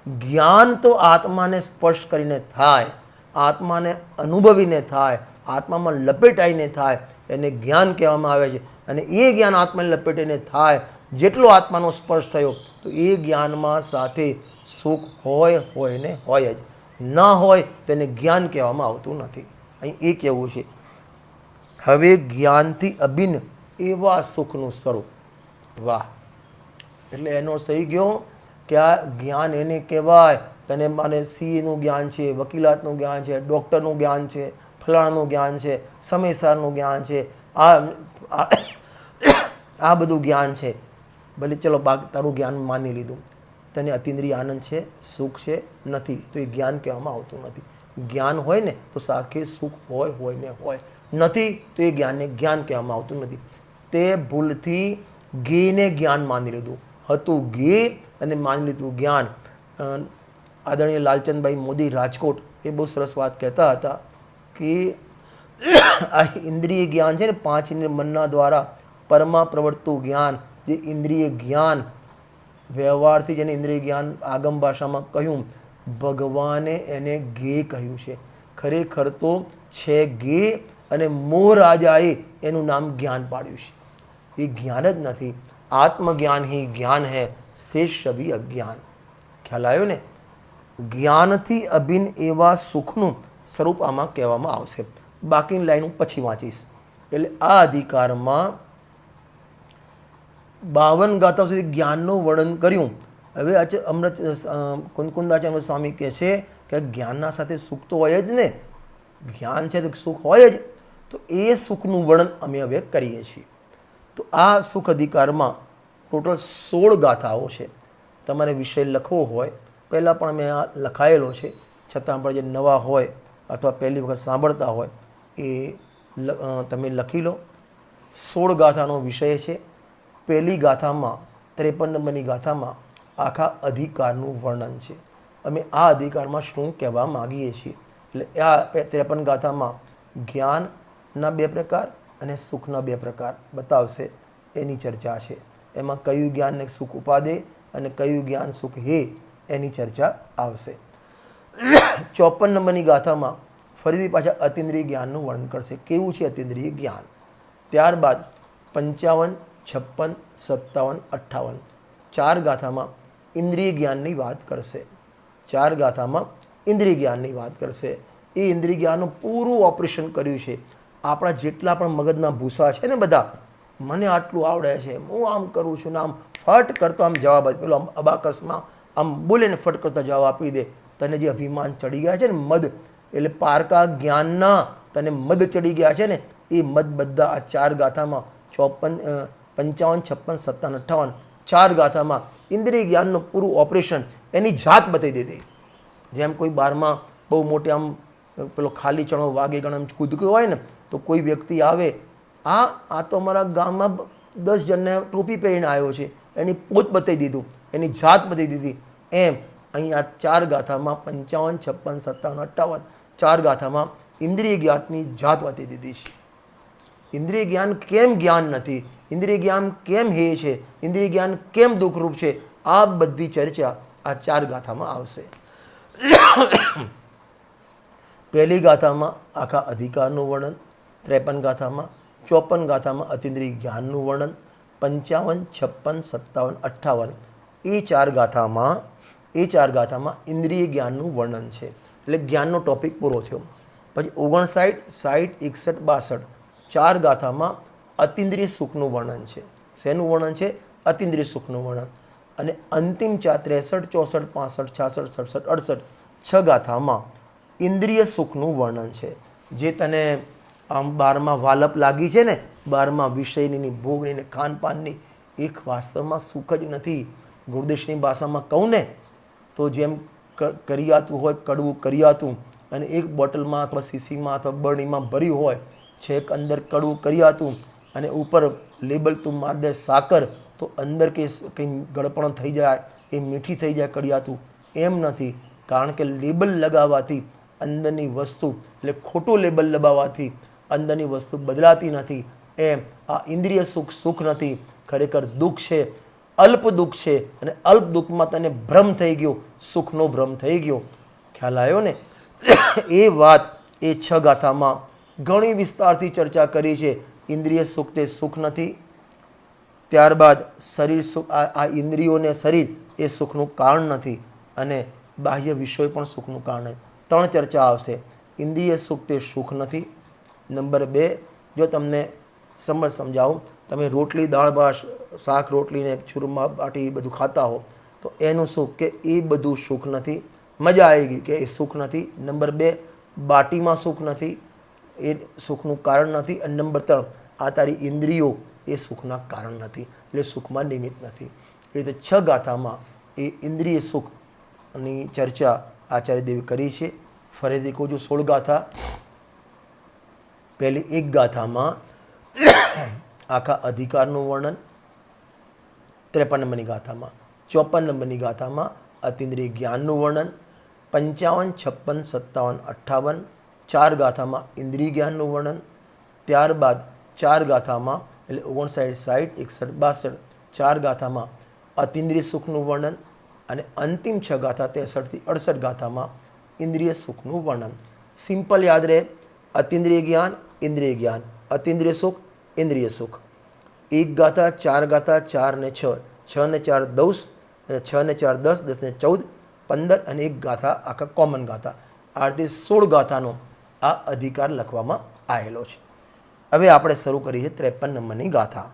જ્ઞાન તો આત્માને સ્પર્શ કરીને થાય, આત્માને અનુભવીને થાય, આત્મામાં લપેટાઈને થાય, એને જ્ઞાન કહેવામાં આવે છે. અને એ જ્ઞાન આત્માને લપેટીને થાય, જેટલો આત્માનો સ્પર્શ થયો તો એ જ્ઞાનમાં સાથે સુખ હોય ને હોય જ, ન હોય તેને જ્ઞાન કહેવામાં આવતું નથી. અહીં એ કહેવું છે. હવે જ્ઞાનથી અભિન્ન એવા સુખનું સ્વરૂપ, વાહ! એટલે એનો થઈ ગયો કે આ જ્ઞાન એને કહેવાય. તને માને સીએનું જ્ઞાન છે, વકીલાતનું જ્ઞાન છે, ડૉક્ટરનું જ્ઞાન છે, ફલાણાનું જ્ઞાન છે, સમયસારનું જ્ઞાન છે, આ બધું જ્ઞાન છે. ભલે ચલો તારું જ્ઞાન માની લીધું, તને અતિન્દ્રિય આનંદ છે, સુખ છે, નથી, તો એ જ્ઞાન કહેવામાં આવતું નથી. જ્ઞાન હોય ને તો સાથે સુખ હોય ને હોય, નથી તો એ જ્ઞાનને જ્ઞાન કહેવામાં આવતું નથી. તે ભૂલથી જ્ઞેયને જ્ઞાન માની લીધું હતું, જ્ઞેય અને માની લીધું જ્ઞાન. આદરણીય લાલચંદભાઈ મોદી રાજકોટ એ બહુ સરસ વાત કહેતા હતા કે આ ઇન્દ્રિય જ્ઞાન છે ને, 5 ઇન્દ્રિય મનના દ્વારા પરમાં પ્રવર્તતું જ્ઞાન, જે ઇન્દ્રિય જ્ઞાન વ્યવહારથી જેને ઇન્દ્રિય જ્ઞાન આગમ ભાષામાં કહ્યું, ભગવાને એને જ્ઞેય કહ્યું છે. ખરેખર તો છે જ્ઞેય, અને મોહ રાજાએ એનું નામ જ્ઞાન પાડ્યું છે. એ જ્ઞાન જ નથી. આત્મજ્ઞાન ही જ્ઞાન है, शेष सभी अज्ञान. ખ્યાલ આવ્યો ને? જ્ઞાનથી અભિન્ન એવા સુખનું સ્વરૂપ આમાં કહેવામાં આવશે. બાકીની લાઈન હું પછી વાંચીશ. એટલે આ અધિકારમાં 52 ગાથાઓ સુધી જ્ઞાનનું વર્ણન કર્યું. હવે અમૃત કુંદકુંદાચાર્ય સ્વામી કહે છે કે જ્ઞાનના સાથે સુખ તો હોય જ ને, જ્ઞાન છે તો સુખ હોય જ, તો એ સુખનું વર્ણન અમે હવે કરીએ છીએ. તો આ સુખ અધિકારમાં ટોટલ 16 ગાથાઓ છે. તમારે વિષય લખવો હોય, પહેલાં પણ મેં આ લખાયેલો છે, છતાં પણ જે નવા હોય અથવા પહેલી વખત સાંભળતા હોય એ તમે લખી લો. 16 ગાથાનો વિષય છે. પહેલી ગાથામાં 53 નંબરની ગાથામાં આખા અધિકારનું વર્ણન છે. અમે આ અધિકારમાં શું કહેવા માગીએ છીએ, એટલે આ 53 ગાથામાં જ્ઞાનના 2 પ્રકાર અને સુખના 2 પ્રકાર બતાવશે, એની ચર્ચા છે. એમાં કયું જ્ઞાનને સુખ ઉપાદે અને કયું જ્ઞાન સુખ હે એની ચર્ચા આવશે. 54 નંબરની ગાથામાં ફરીથી પાછા અતિન્દ્રિય જ્ઞાનનું વર્ણન કરશે, કેવું છે અતિન્દ્રિય જ્ઞાન. ત્યારબાદ 55, 56, 57, 58 4 ગાથામાં ઇન્દ્રિય જ્ઞાનની વાત કરશે. 4 ગાથામાં ઇન્દ્રિય જ્ઞાનની વાત કરશે. એ ઇન્દ્રિય જ્ઞાનનું પૂરું ઓપરેશન કર્યું છે. આપણા જેટલા પણ મગજના ભૂસા છે ને બધા, મને આટલું આવડે છે, હું આમ કરું છું ને આમ ફટ કરતો આમ જવાબ આપે, પેલો અબાકસમાં આમ બોલે ને ફટ કરતા જવાબ આપી દે. તને જે અભિમાન ચડી ગયા છે ને, મદ એટલે પારકા જ્ઞાનના તને મદ ચડી ગયા છે ને, એ મદ બધા આ 4 ગાથામાં 54, 55, 56, 57, 58 4 ગાથામાં ઇન્દ્રિય જ્ઞાનનું પૂરું ઓપરેશન એની જાત બતાવી દીધી. જેમ કોઈ બારમાં બહુ મોટે આમ પેલો ખાલી ચણો વાગે ગણમ કૂદક્યો હોય ને, તો કોઈ વ્યક્તિ આવે, આ તો અમારા ગામમાં 10 જણને ટોપી પહેરીને આવ્યો છે, એની પોત બતાવી દીધું, એની જાત બતાવી દીધી. એમ અહીં આ 4 ગાથામાં 55, 56, 57, 58 4 ગાથામાં ઇન્દ્રિય જ્ઞાનની જાત બતાવી દીધી છે. ઇન્દ્રિય જ્ઞાન કેમ જ્ઞાન નથી, ઇન્દ્રિય જ્ઞાન કેમ હે છે, ઇન્દ્રિય જ્ઞાન કેમ દુઃખરૂપ છે, આ બધી ચર્ચા આ 4 ગાથામાં આવશે. પહેલી ગાથામાં આખા અધિકારનું વર્ણન, 53 ગાથામાં, 54 ગાથામાં અતિન્દ્રિય જ્ઞાનનું વર્ણન, 55, 56, 57, 58 એ 4 ગાથામાં ઇન્દ્રિય જ્ઞાનનું વર્ણન છે. એટલે જ્ઞાનનો ટોપિક પૂરો થયો. પછી 59, 60, 61, 62 4 ગાથામાં અતિન્દ્રિય સુખનું વર્ણન છે. શેનું વર્ણન છે? અતિન્દ્રિય સુખનું વર્ણન. અને અંતિમ 63, 64, 65, 66, 67, 68 6 ગાથામાં ઇન્દ્રિય સુખનું વર્ણન છે. જે તને આમ 12માં વાલપ લાગી છે ને, 12માં વિષયની, ભોગની, ખાનપાનની, એક વાસ્તવમાં સુખ જ નથી. ગુરુદેશની ભાષામાં કહું ને તો જેમ કરિયાતું હોય, કડવું કરિયાતું, અને એક બોટલમાં અથવા સીસીમાં અથવા બરણીમાં ભર્યું હોય, છેક અંદર કડવું કરિયાતું અને ઉપર લેબલ તું માર દે સાકર, તો અંદર કંઈ ગળપણ થઈ જાય, એ મીઠી થઈ જાય કડિયાતું. એમ નથી, કારણ કે લેબલ લગાવવાથી અંદરની વસ્તુ, એટલે ખોટું લેબલ લગાવવાથી અંદરની વસ્તુ બદલાતી નથી. એમ આ ઇન્દ્રિય સુખ સુખ નથી, ખરેખર દુઃખ છે, અલ્પ દુઃખ છે. અને અલ્પ દુઃખમાં તને ભ્રમ થઈ ગયો, સુખનો ભ્રમ થઈ ગયો. ખ્યાલ આવ્યો ને? એ વાત એ 6 ગાથામાં ઘણી વિસ્તારથી ચર્ચા કરી છે. ઇન્દ્રિય સુખ તે સુખ નથી. ત્યારબાદ શરીર સુખ, આ ઇન્દ્રિયોને શરીર એ સુખનું કારણ નથી, અને બાહ્ય વિષય પણ સુખનું કારણ નથી. 3 ચર્ચા આવશે. ઇન્દ્રિય સુખ તે સુખ નથી. નંબર 2, જો તમને સમજાવું, તમે રોટલી, દાળ ભાત, શાક રોટલીને ચૂરમા બાટી બધું ખાતા હો, તો એનું સુખ કે એ બધું સુખ નથી. મજા આવી ગઈ કે એ સુખ નથી. નંબર 2, બાટીમાં સુખ નથી, એ સુખનું કારણ નથી. અને નંબર 3, આ તારી ઇન્દ્રિયો એ સુખના કારણ નથી, એટલે સુખમાં નિમિત્ત નથી. એ રીતે 6 ગાથામાં એ ઇન્દ્રિય સુખની ચર્ચા આચાર્ય દેવે કરી છે. ફરીથી કહું છું, 16 ગાથા. પહેલી 1 ગાથામાં આખા અધિકારનું વર્ણન, 53 નંબરની ગાથામાં, 54 નંબરની ગાથામાં અતિન્દ્રિય જ્ઞાનનું વર્ણન, 55, 56, 57, 58 4 ગાથામાં ઇન્દ્રિય જ્ઞાનનું વર્ણન. ત્યારબાદ 4 ગાથામાં એટલે 59, 60, 61, 62 4 ગાથામાં અતિન્દ્રિય સુખનું વર્ણન. અને અંતિમ 6 ગાથા 63 થી 68 ગાથામાં ઇન્દ્રિય સુખનું વર્ણન. સિમ્પલ યાદ રહે, અતિન્દ્રિય જ્ઞાન, ઇન્દ્રિય જ્ઞાન, અતિન્દ્રિય સુખ, ઇન્દ્રિય સુખ. 1 ગાથા, 4 ગાથા, 4 ને 6, 6 ને 4 10, 6 ને 4 10, 10 ને 14, 15 અને 1 ગાથા આખા કોમન ગાથા. આ રીતે 16 ગાથાનો આ અધિકાર લખવામાં આવેલો છે. હવે આપણે શરૂ કરીએ 53 નંબરની ગાથા.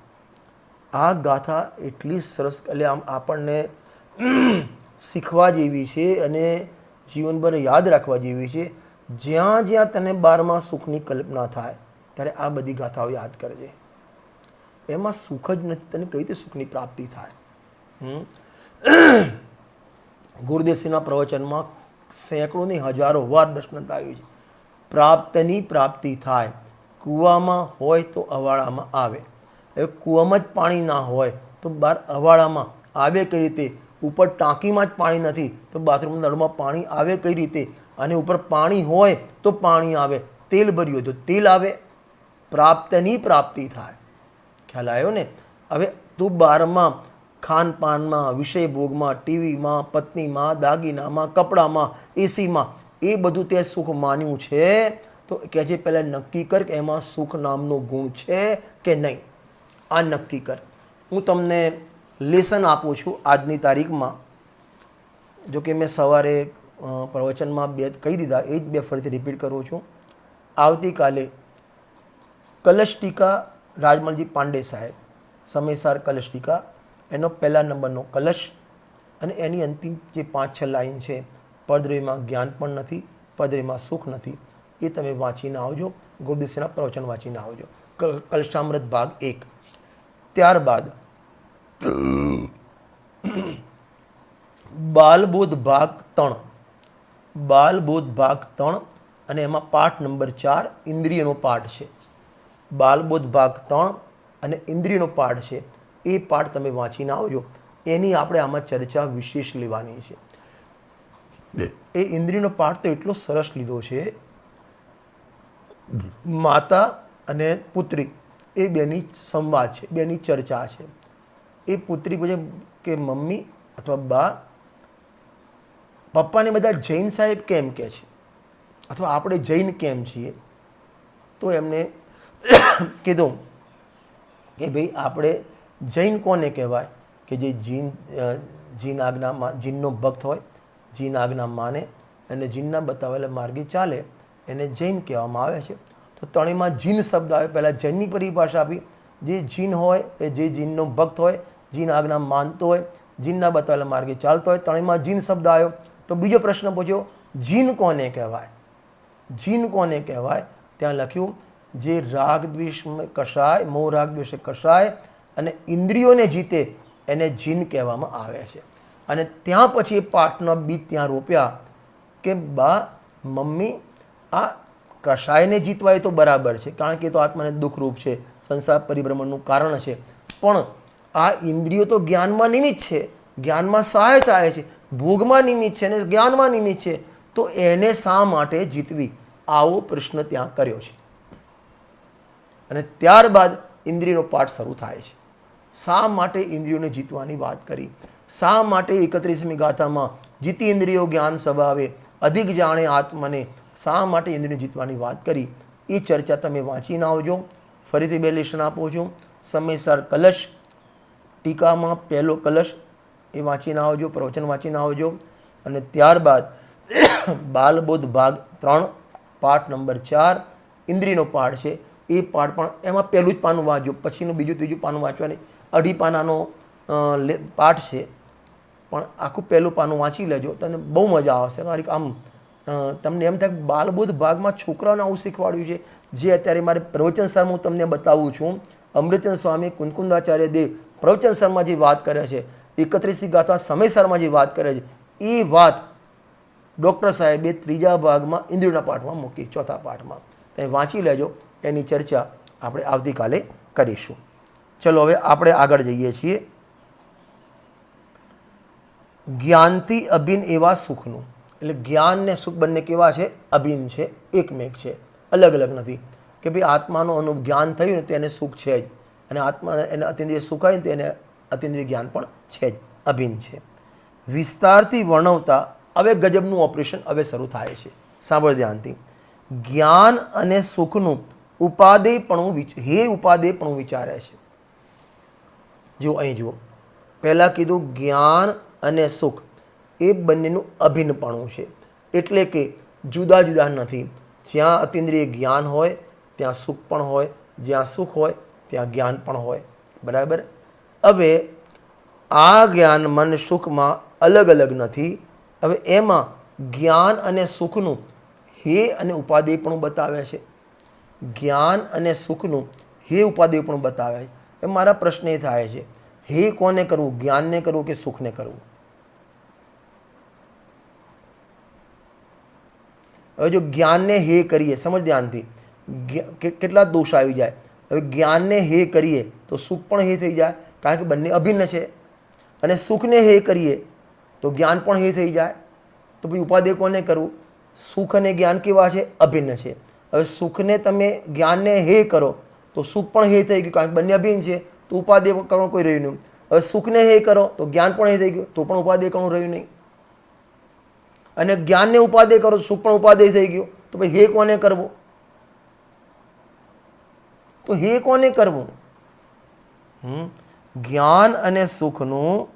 આ ગાથા એટલી સરસ, એટલે આમ આપણને શીખવા જેવી છે અને જીવનભર યાદ રાખવા જેવી છે. જ્યાં જ્યાં તને 12મા સુખની કલ્પના થાય ત્યારે આ બધી ગાથાઓ યાદ કરજે. એમાં સુખ જ નથી, તને કઈ રીતે સુખની પ્રાપ્તિ થાય? ગુરુદેવસિંહના પ્રવચનમાં સેંકડોની હજારો વાર દર્શનતા આવ્યું છે. પ્રાપ્તની પ્રાપ્તિ થાય. કૂવામાં હોય તો અવાડામાં આવે. હવે કૂવામાં જ પાણી ના હોય તો બહાર અવાડામાં આવે કઈ રીતે? ઉપર ટાંકીમાં જ પાણી નથી તો બાથરૂમ નળમાં પાણી આવે કઈ રીતે? અને ઉપર પાણી હોય તો પાણી આવે, તેલ ભર્યું હોય તો તેલ આવે. પ્રાપ્તની પ્રાપ્તિ થાય. ખ્યાલ આવ્યો ને? હવે તું 12માં ખાનપાનમાં, વિષય ભોગમાં, ટીવીમાં, પત્નીમાં, દાગીનામાં, કપડામાં, એસીમાં, એ બધું તે સુખ માન્યું છે તો કહે છે પહેલાં નક્કી કર કે એમાં સુખ નામનો ગુણ છે કે નહીં. આ નક્કી કર. હું તમને લેસન આપું છું આજની તારીખમાં. જો કે મેં સવારે પ્રવચનમાં 2 કહી દીધા, એ જ 2 ફરીથી રિપીટ કરું છું. આવતીકાલે કલશ ટીકા રાજમલજી પાંડે સાહેબ, સમયસાર કલશ ટીકા, એનો પહેલા નંબરનો કલશ અને એની અંતિમ જે 5-6 લાઈન છે, પદદ્રવ્યમાં જ્ઞાન પણ નથી, પદદ્રવ્યમાં સુખ નથી, એ તમે વાંચીને આવજો. ગુરુદેવસિંહના પ્રવચન વાંચીને આવજો. કલશામૃત ભાગ 1. ત્યારબાદ બાલબોધ ભાગ 3. બાલબોધ ભાગ 3 અને એમાં પાઠ નંબર 4 ઇન્દ્રિયનો પાઠ છે. બાલબોધ ભાગ 3 અને ઇન્દ્રિયનો પાઠ છે. એ પાઠ તમે વાંચીને આવજો. એની આપણે આમાં ચર્ચા વિશેષ લેવાની છે. એ ઇન્દ્રિયનો પાઠ તો એટલો સરસ લીધો છે. માતા અને પુત્રી એ બેની સંવાદ છે, બેની ચર્ચા છે. એ પુત્રી પૂછે કે મમ્મી અથવા બા, પપ્પાને બધા જૈન સાહેબ કેમ કહે છે અથવા આપણે જૈન કેમ છીએ? તો એમને કીધું કે ભાઈ આપણે જૈન કોને કહેવાય? કે જે જીન આજ્ઞામાં, જીનનો ભક્ત હોય, જીન આજ્ઞા માને અને જીનના બતાવેલા માર્ગે ચાલે, એને જૈન કહેવામાં આવે છે. તો ત્રણેયમાં જીન શબ્દ આવે. પહેલાં જૈનની પરિભાષા આપી. જે જીન હોય એ જે જીનનો ભક્ત હોય, જીન આજ્ઞા માનતો હોય, જીનના બતાવેલા માર્ગે ચાલતો હોય, ત્રણેયમાં જીન શબ્દ આવ્યો. તો બીજો પ્રશ્ન પૂછ્યો, જીન કોને કહેવાય? જીન કોને કહેવાય? ત્યાં લખ્યું જે રાગ દ્વેષ કશાય, મોહ રાગ દ્વેષ કશાય અને ઇન્દ્રિયોને જીતે એને જીન કહેવામાં આવે છે. અને ત્યાં પછી એ પાઠના બીજ ત્યાં રોપ્યા કે બા, મમ્મી, આ કશાયને જીતવા એ તો બરાબર છે, કારણ કે એ તો આત્માને દુઃખરૂપ છે, સંસાર પરિભ્રમણનું કારણ છે. પણ આ ઇન્દ્રિયો તો જ્ઞાનમાં નિમિત્ત છે, જ્ઞાનમાં સહાય થાય છે, ભોગમાં નિમિત્ત છે અને જ્ઞાનમાં નિમિત્ત છે. તો એને શા માટે જીતવી? આવો પ્રશ્ન ત્યાં કર્યો છે. અને ત્યારબાદ ઇન્દ્રિયનો પાઠ શરૂ થાય છે. શા માટે ઇન્દ્રિયોને જીતવાની વાત કરી? શા માટે 31મી ગાથામાં જીતી ઇન્દ્રિયો જ્ઞાન સ્વભાવે અધિક જાણે આત્મને, શા માટે ઇન્દ્રિયોને જીતવાની વાત કરી? એ ચર્ચા તમે વાંચીને આવજો. ફરીથી 2 લેશન આપું છું. સમયસર કલશ ટીકામાં પહેલો કલશ એ વાંચીને આવજો, પ્રવચન વાંચીને આવજો. અને ત્યારબાદ બાલબોધ ભાગ 3 પાઠ નંબર 4 ઇન્દ્રિયનો પાઠ છે. એ પાઠ પણ એમાં પહેલું જ પાનું વાંચજો, પછીનું બીજું ત્રીજું પાનું વાંચવાની. 2.5 પાનાનો પાઠ છે, પણ આખું પહેલું પાનું વાંચી લેજો, તમને બહુ મજા આવશે. કારણ કે આમ તમને એમ થાય કે બાલબોધ ભાગમાં છોકરાઓને આવું શીખવાડ્યું છે. જે અત્યારે મારે પ્રવચન સારમાં હું તમને બતાવું છું. અમૃતચંદ સ્વામી, કુંકુંદાચાર્ય દેવ પ્રવચન સારમાં જે વાત કરે છે, 31મી ગાથા સમયસરમાં જે વાત કરે છે, એ વાત ડૉક્ટર સાહેબે 3જા ભાગમાં ઇન્દ્રિયોના પાઠમાં મૂકી, 4થા પાઠમાં. તમે વાંચી લેજો. એની ચર્ચા આપણે આવતીકાલે કરીશું. ચલો હવે આપણે આગળ જઈએ છીએ. જ્ઞાનથી અભિન્ન એવા સુખનું, એટલે જ્ઞાન ને સુખ બંને કેવા છે? અભિન્ન છે, એકમેક છે, અલગ અલગ નથી. કે ભાઈ આત્માનો જ્ઞાન થયું ને તો એને સુખ છે જ, અને આત્મા એને અતિન્દ્રિય સુખ આવે ને તો એને અતિન્દ્રિય જ્ઞાન પણ છે જ, અભિન્ન છે. વિસ્તારથી વર્ણવતા હવે ગજબનું ઓપરેશન હવે શરૂ થાય છે. સાંભળ ધ્યાનથી. જ્ઞાન અને સુખનું ઉપાદેયપણું ઉપાદેયપણું વિચારે છે. જો અહીં જુઓ, પહેલાં કીધું જ્ઞાન અને સુખ એ બંનેનું અભિન્નપણું છે, એટલે કે જુદા જુદા નથી. જ્યાં અતિન્દ્રિય જ્ઞાન હોય ત્યાં સુખ પણ હોય, જ્યાં સુખ હોય ત્યાં જ્ઞાન પણ હોય. બરાબર? હવે આ જ્ઞાન મન સુખમાં અલગ અલગ નથી. હવે એમાં જ્ઞાન અને સુખનું હે અને ઉપાદેય પણ બતાવે છે. જ્ઞાન અને સુખનું હે ઉપાદેય પણ બતાવે છે. એ મારા પ્રશ્ન એ થાય છે, હે કોને કરવું, જ્ઞાનને કરવું કે સુખને કરવું? હવે જો જ્ઞાનને હે કરીએ, સમજ ધ્યાનથી, કેટલા દોષ આવી જાય. હવે જ્ઞાનને હે કરીએ તો સુખ પણ હે થઈ જાય, કારણ કે બંને અભિન્ન છે. અને સુખને હે કરીએ તો જ્ઞાન પણ હે થઈ જાય. તો પછી ઉપાદેય કોને કરવું? સુખ અને જ્ઞાન કેવા છે? અભિન્ન છે. હવે સુખને તમે જ્ઞાનને હે કરો તો સુખ પણ હે થઈ ગયું, કારણ કે બંને અભિન્ન છે. તો ઉપાદેય કરવાનું કોઈ રહ્યું નહીં. હવે સુખને હે કરો તો જ્ઞાન પણ હે થઈ ગયું, તો પણ ઉપાદેય કરવાનું રહ્યું નહીં. અને જ્ઞાનને ઉપાદેય કરો તો સુખ પણ ઉપાદેય થઈ ગયું. તો ભાઈ હે કોને કરવું? તો હે કોને કરવું? જ્ઞાન અને સુખનું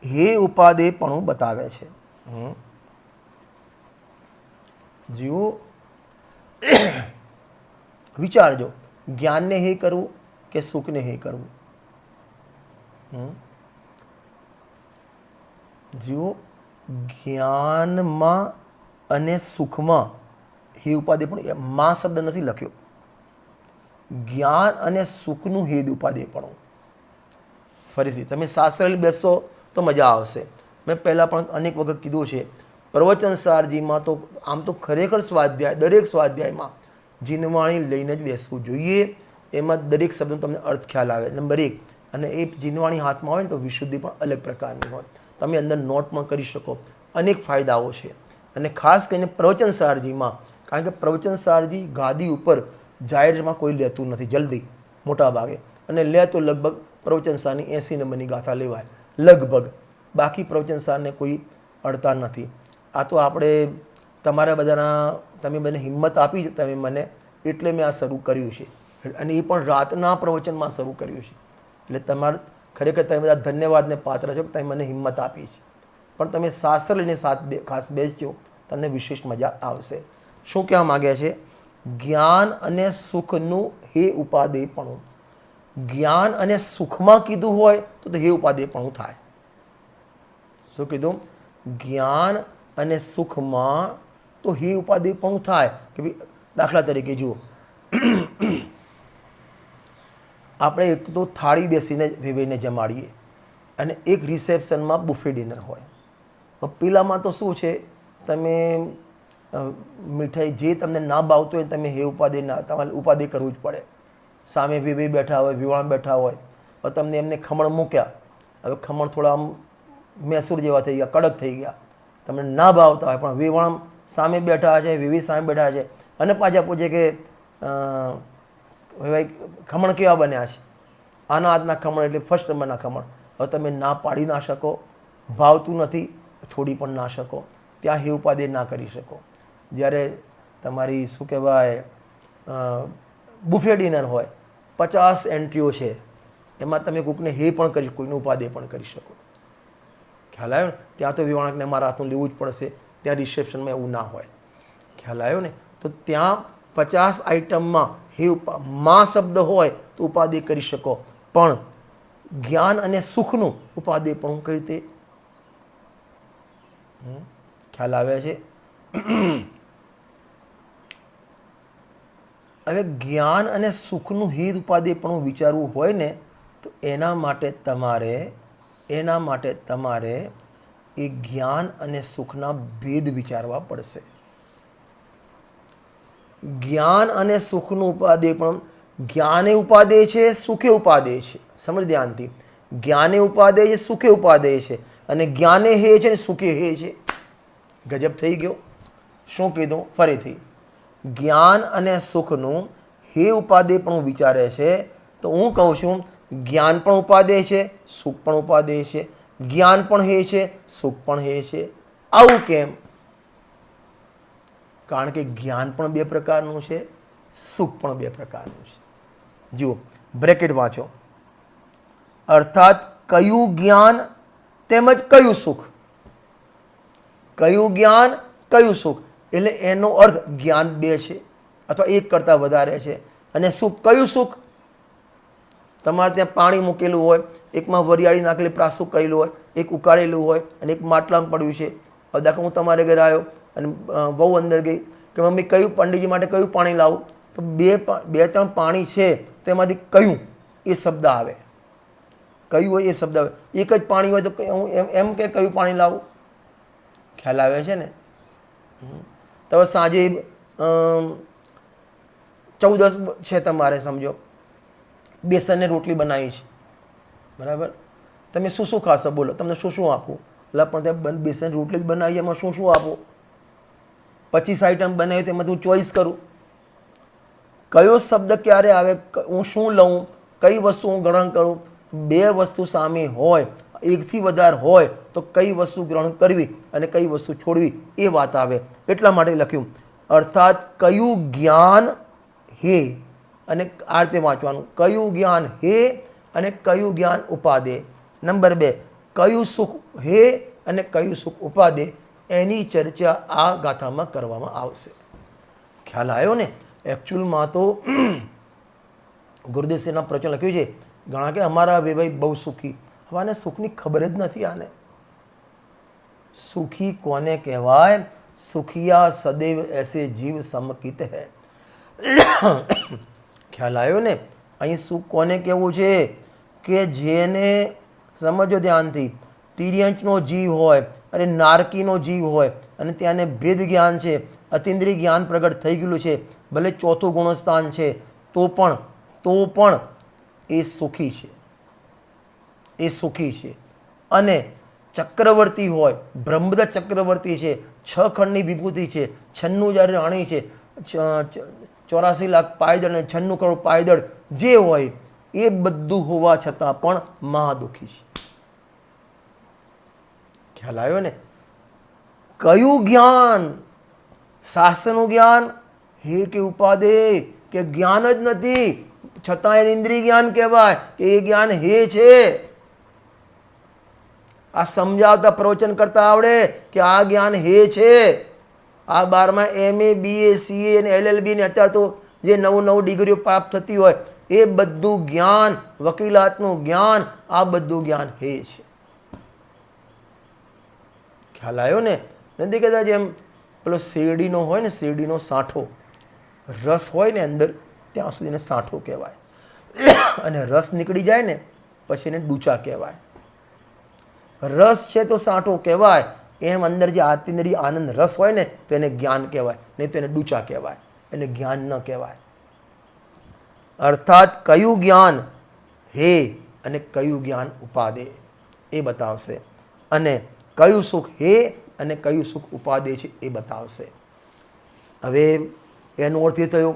હે ઉપાદેય પણ બતાવે છે. જીવો વિચારજો, જ્ઞાનને હે કરવું કે સુખને હે કરવું? જીવો જ્ઞાનમાં અને સુખમાં હે ઉપાદેય પણ, મા શબ્દ નથી લખ્યો. જ્ઞાન અને સુખનું હેદ ઉપાદેય પણ. ફરીથી તમે શાસ્ત્ર બેસશો તો મજા આવશે. મેં પહેલાં પણ અનેક વખત કીધું છે, પ્રવચન સારજીમાં તો આમ તો ખરેખર સ્વાધ્યાય, દરેક સ્વાધ્યાયમાં જીનવાણી લઈને જ બેસવું જોઈએ. એમાં દરેક શબ્દનો તમને અર્થ ખ્યાલ આવે. નંબર 1, અને એ જીનવાણી હાથમાં હોય ને તો વિશુદ્ધિ પણ અલગ પ્રકારની હોય. તમે અંદર નોટ પણ કરી શકો. અનેક ફાયદાઓ છે. અને ખાસ કરીને પ્રવચન સારજીમાં, કારણ કે પ્રવચન સારજી ગાદી ઉપર જાહેરમાં કોઈ લેતું નથી જલ્દી, મોટા ભાગે. અને લે તો લગભગ પ્રવચન સારની 80 નંબરની ગાથા લેવાય લગભગ. બાકી પ્રવચન સારને કોઈ અડતા નથી. આ તો આપણે તમારા બધાના, તમે મને હિંમત આપી છે તમે મને, એટલે મેં આ શરૂ કર્યું છે. અને એ પણ રાતના પ્રવચનમાં શરૂ કર્યું છે. એટલે તમારે ખરેખર તમે બધા ધન્યવાદને પાત્ર છો કે તમે મને હિંમત આપી છે. પણ તમે શાસ્ત્ર લઈને ખાસ બેસજો, તમને વિશેષ મજા આવશે. શું કહેવા માગ્યા છે? જ્ઞાન અને સુખનું હે ઉપાદેય પણ. જ્ઞાન અને સુખમાં કીધું હોય તો હે ઉપાદેય પણ થાય. શું કીધું? જ્ઞાન અને સુખમાં તો હે ઉપાદેય પણ થાય. કે ભાઈ દાખલા તરીકે જુઓ, આપણે એક તો થાળી બેસીને વેવાઈને જમાડીએ અને એક રિસેપ્શનમાં બુફે ડિનર હોય. પેલામાં તો શું છે, તમે મીઠાઈ જે તમને ના ભાવતું હોય તમે હે ઉપાદેય ના, તમારે ઉપાદેય કરવું જ પડે. સામે વેવાઈ બેઠા હોય, વિવાણ બેઠા હોય, હવે તમને એમને ખમણ મૂક્યા. હવે ખમણ થોડા આમ મૈસૂર જેવા થઈ ગયા, કડક થઈ ગયા, તમને ના ભાવતા હોય, પણ વેવાણ સામે બેઠા છે, વેવાઈ સામે બેઠા છે, અને પાછા પૂછે કે ભાઈ ખમણ કેવા બન્યા છે? આના હાથના ખમણ એટલે ફર્સ્ટ નંબરના ખમણ. હવે તમે ના પાડી ના શકો, ભાવતું નથી થોડી પણ ના શકો, ત્યાં હે ઉપાદેય ના કરી શકો. જ્યારે તમારી શું કહેવાય બુફે ડિનર હોય, 50 એન્ટ્રીઓ છે, એમાં તમે કોઈકને હે પણ કરી, કોઈનું ઉપાદેય પણ કરી શકો. ખ્યાલ આવ્યો ને? ત્યાં તો વિવાણકને મારા હાથનું લેવું જ પડશે. ત્યાં રિસેપ્શનમાં એવું ના હોય. ખ્યાલ આવ્યો ને? તો ત્યાં 50 આઈટમમાં હે મા શબ્દ હોય તો ઉપાદેય કરી શકો. પણ જ્ઞાન અને સુખનું ઉપાદેય પણ કઈ રીતે? ખ્યાલ આવે છે? હવે જ્ઞાન અને સુખનું હિત ઉપાદેય પણ વિચારવું હોય ને તો એના માટે તમારે એ જ્ઞાન અને સુખના ભેદ વિચારવા પડશે. જ્ઞાન અને સુખનું ઉપાદેય પણ, જ્ઞાને ઉપાદેય છે, સુખે ઉપાદેય છે. સમજ ધ્યાનથી, જ્ઞાને ઉપાદેય છે, સુખે ઉપાદેય છે. અને જ્ઞાને હે છે ને સુખે હે છે. ગજબ થઈ ગયો. શું કીધું? ફરીથી, જ્ઞાન અને સુખનું હે ઉપાદેય પણ વિચારે છે. તો હું કહું છું જ્ઞાન પણ ઉપાદેય છે, સુખ પણ ઉપાદેય છે. જ્ઞાન પણ હે છે, સુખ પણ હે છે. આવું કેમ? કારણ કે જ્ઞાન પણ 2 પ્રકારનું છે, સુખ પણ 2 પ્રકારનું છે. જુઓ, બ્રેકેટ વાંચો. અર્થાત કયું જ્ઞાન તેમજ કયું સુખ. કયું જ્ઞાન, કયું સુખ, એટલે એનો અર્થ જ્ઞાન 2 છે અથવા 1 કરતાં વધારે છે. અને સુખ, કયું સુખ? તમારે ત્યાં પાણી મૂકેલું હોય, એકમાં વરિયાળી નાખેલી પ્રાસું કરેલું હોય, એક ઉકાળેલું હોય અને એક માટલામાં પડ્યું છે. હવે દાખલા હું તમારે ઘરે આવ્યો અને બહુ અંદર ગઈ કે મમ્મી કયું પંડિતજી માટે કયું પાણી લાવું, તો બે ત્રણ પાણી છે તો એમાંથી કયું એ શબ્દ આવે, કયું હોય એ શબ્દ આવે. એક જ પાણી હોય તો હું એમ કે કયું પાણી લાવું, ખ્યાલ આવે છે ને. તો સાંજે 14 છે તમારે, સમજો બેસનની રોટલી બનાવી છે, બરાબર. તમે શું શું ખાશો બોલો, તમને શું શું આપું? એટલે પણ ત્યાં બેસન રોટલી જ બનાવી, એમાં શું શું આપું? 25 આઈટમ બનાવી તો એમાંથી હું ચોઈસ કરું કયો શબ્દ ક્યારે આવે, હું શું લઉં, કઈ વસ્તુ હું ગ્રહણ કરું. બે વસ્તુ સામે હોય, એકથી વધારે હોય તો કઈ વસ્તુ ગ્રહણ કરવી અને કઈ વસ્તુ છોડવી એ વાત આવે. એટલા માટે લખ્યું. અર્થાત કયું જ્ઞાન હે, અને આ રીતે વાંચવાનું, કયું જ્ઞાન હે અને કયું જ્ઞાન ઉપાદે. નંબર 2, કયું સુખ હે અને કયું સુખ ઉપાદે, એની ચર્ચા આ ગાથામાં કરવામાં આવશે. ખ્યાલ આવ્યો ને. એકચ્યુઅલમાં તો ગુરુદેવસિંહના પ્રવચન લખ્યું છે, ઘણા કે અમારા ભાઈ બહુ સુખી. હવે આને સુખની ખબર જ નથી. આને સુખી કોને કહેવાય? સુખિયા સદૈવ એસે જીવ સમકિત હૈ. ખ્યાલ આવ્યો ને. અહીં સુખ કોને કહેવું છે કે જેને, સમજો ધ્યાનથી, તિર્યંચનો જીવ હોય અને નારકીનો જીવ હોય અને ત્યાંને ભેદ જ્ઞાન છે, અતિન્દ્રિય જ્ઞાન પ્રગટ થઈ ગયેલું છે, ભલે ચોથું ગુણસ્થાન છે તો પણ એ સુખી છે, એ સુખી છે. અને ચક્રવર્તી હોય, બ્રહ્મદત્ત ચક્રવર્તી છે, 6 ખંડની વિભૂતિ છે, 96,000 રાણી છે, 84 લાખ પાયદળ અને 96 કરોડ પાયદળ જે હોય એ બધું હોવા છતાં પણ મહાદુખી છે. ખ્યાલ આવ્યો ને. કયું જ્ઞાન? શાસ્ત્રનું જ્ઞાન હે કે ઉપાદે, કે જ્ઞાન જ નથી છતાં એને ઇન્દ્રિય જ્ઞાન કહેવાય કે એ જ્ઞાન હે છે. આ સમજાવતા પ્રવચન કરતા આવડે કે આ જ્ઞાન હે છે. આ 12માં MA BA CA અને LLB ને અત્યારે તો જે નવું ડિગ્રીઓ પ્રાપ્ત થતી હોય એ બધું જ્ઞાન, વકીલાતનું જ્ઞાન, આ બધું જ્ઞાન હે છે. ખ્યાલ આવ્યો ને. નથી કહેતા જેમ પેલો શેરડીનો હોય ને, શેરડીનો સાંઠો, રસ હોય ને અંદર ત્યાં સુધી એને સાંઠો કહેવાય, અને રસ નીકળી જાય ને પછી એને ડૂચા કહેવાય. રસ છે તો સાંઠો કહેવાય, એમ અંદર જે આતિન્દ્રિય આનંદ રસ હોય ને તો એને જ્ઞાન કહેવાય, નહીં તો એને ડૂચા કહેવાય, એને જ્ઞાન ન કહેવાય. અર્થાત કયું જ્ઞાન હે અને કયું જ્ઞાન ઉપાદે એ બતાવશે, અને કયું સુખ હે અને કયું સુખ ઉપાદે છે એ બતાવશે. હવે એનો અર્થ એ થયો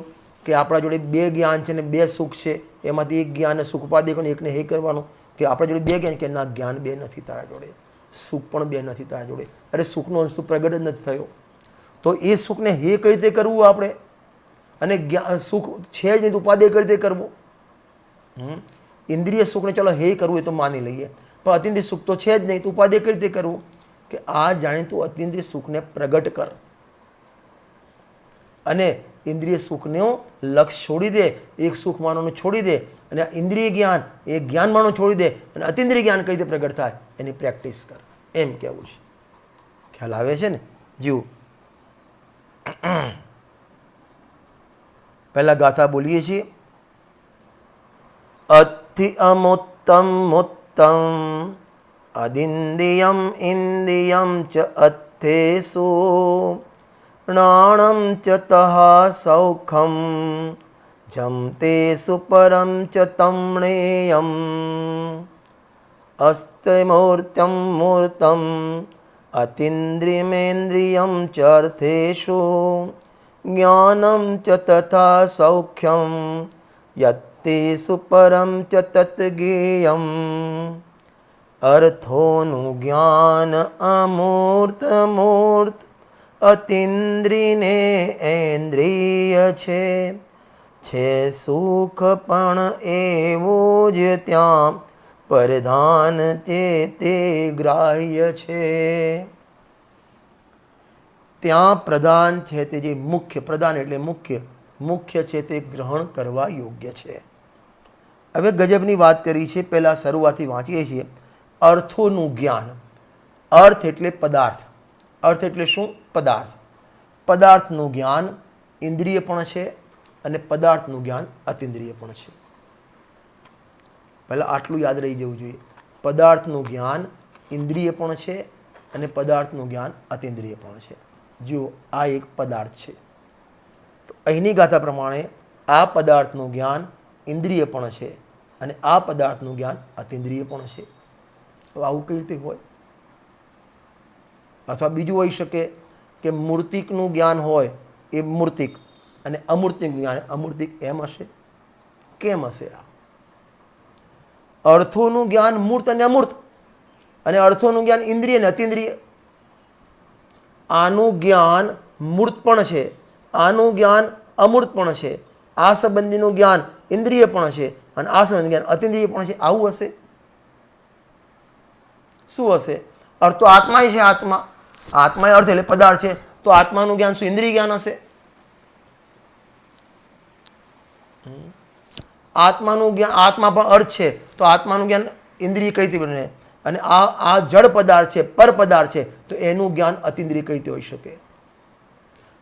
કે આપણા જોડે 2 જ્ઞાન છે ને 2 સુખ છે, એમાંથી એક જ્ઞાન સુખ ઉપાદે કરવાનું, એકને હે કરવાનું. કે આપણા જોડે 2 જ્ઞાન, કે ના જ્ઞાન 2 નથી તારા જોડે, સુખ પણ 2 નથી તારા જોડે. અરે સુખનો અંશ તો પ્રગટ જ નથી થયો, તો એ સુખને હે કઈ રીતે કરવું આપણે, અને સુખ છે જ નહીં તો ઉપાદે કઈ રીતે કરવું. ઇન્દ્રિય સુખને ચાલો હે કરવું એ તો માની લઈએ, પણ અતિન્દ્રિય સુખ તો છે જ નહીં તો ઉપાદે કઈ રીતે કરવું. કે આ જાણે તું અતિન્દ્રિય સુખને પ્રગટ કર અને ઇન્દ્રિય સુખનો લક્ષ્ય છોડી દે, એક સુખ માનવાનું છોડી દે, અને ઇન્દ્રિય જ્ઞાન એ જ્ઞાન માનવાનું છોડી દે, અને અતિન્દ્રિય જ્ઞાન કઈ રીતે પ્રગટ થાય એની પ્રેક્ટિસ કર, એમ કહેવું છે. ખ્યાલ આવે છે ને. જીવ પહેલા ગાથા બોલીએ છીએ. અતિ અમોત્તમ મોત્તમ અદિન્દ્રિયમ ઇન્દ્રિયમ ચ અથેસુ જ્ઞાનમ ચ તઃ સૌખમ જમતેસુ પરમ ચ તમણેયમ અસ્તે મૂર્ત્યમ મૂર્તમ અતિન્દ્રિયમેન્દ્રિયમ ચ અર્થેષુ જ્ઞાનમ ચ તથા સૌખ્યમ યત્તેષુ પરમ ચ તત્ગેયમ. અર્થોનું જ્ઞાન અમૂર્ત મૂર્ત અતિન્દ્રિયને ઇન્દ્રિય છે સુખ પણ એવું જ ત્યાં પ્રધાન તે ગ્રાહ્ય છે. ત્યાં પ્રધાન છે તે જે મુખ્ય, પ્રધાન એટલે મુખ્ય છે તે ગ્રહણ કરવા યોગ્ય છે. હવે ગજબની વાત કરી છે, પહેલાં શરૂઆતથી વાંચીએ છીએ. અર્થોનું જ્ઞાન. અર્થ એટલે પદાર્થ. અર્થ એટલે શું? પદાર્થ. પદાર્થનું જ્ઞાન ઇન્દ્રિય પણ છે અને પદાર્થનું જ્ઞાન અતિન્દ્રિય પણ છે. પહેલાં આટલું યાદ રહી જવું જોઈએ. પદાર્થનું જ્ઞાન ઇન્દ્રિય પણ છે અને પદાર્થનું જ્ઞાન અતિન્દ્રિય પણ છે. જુઓ, આ એક પદાર્થ છે. તો અહીંની ગાથા પ્રમાણે આ પદાર્થનું જ્ઞાન ઇન્દ્રિય પણ છે અને આ પદાર્થનું જ્ઞાન અતિન્દ્રિય પણ છે. તો આવું કઈ રીતે હોય? અથવા બીજું હોઈ શકે કે મૂર્તિકનું જ્ઞાન હોય એ મૂર્તિક અને અમૂર્તિકનું જ્ઞાન અમૂર્તિક. એમ હશે? કેમ હશે? આ અર્થોનું જ્ઞાન મૂર્ત અને અમૂર્ત અને અર્થોનું જ્ઞાન ઇન્દ્રિય અને અતિન્દ્રિય. આનું જ્ઞાન મૂર્ત પણ છે, આનું જ્ઞાન અમૂર્ત પણ છે, આ સંબંધીનું જ્ઞાન ઇન્દ્રિય પણ છે અને આ સંબંધી જ્ઞાન અતિન્દ્રિય પણ છે. આવું હશે? શું હશે? અર્થ તો આત્મા છે. આત્મા એ અર્થ એટલે પદાર્થ છે. તો આત્માનું જ્ઞાન શું ઇન્દ્રિય જ્ઞાન હશે? આત્માનું જ્ઞાન, આત્મા પણ અર્થ છે તો આત્માનું જ્ઞાન ઇન્દ્રિય કઈ રીતે બને? અને આ જડ પદાર્થ છે, પર પદાર્થ છે, તો એનું જ્ઞાન અતિન્દ્રિય કઈ રીતે હોઈ શકે?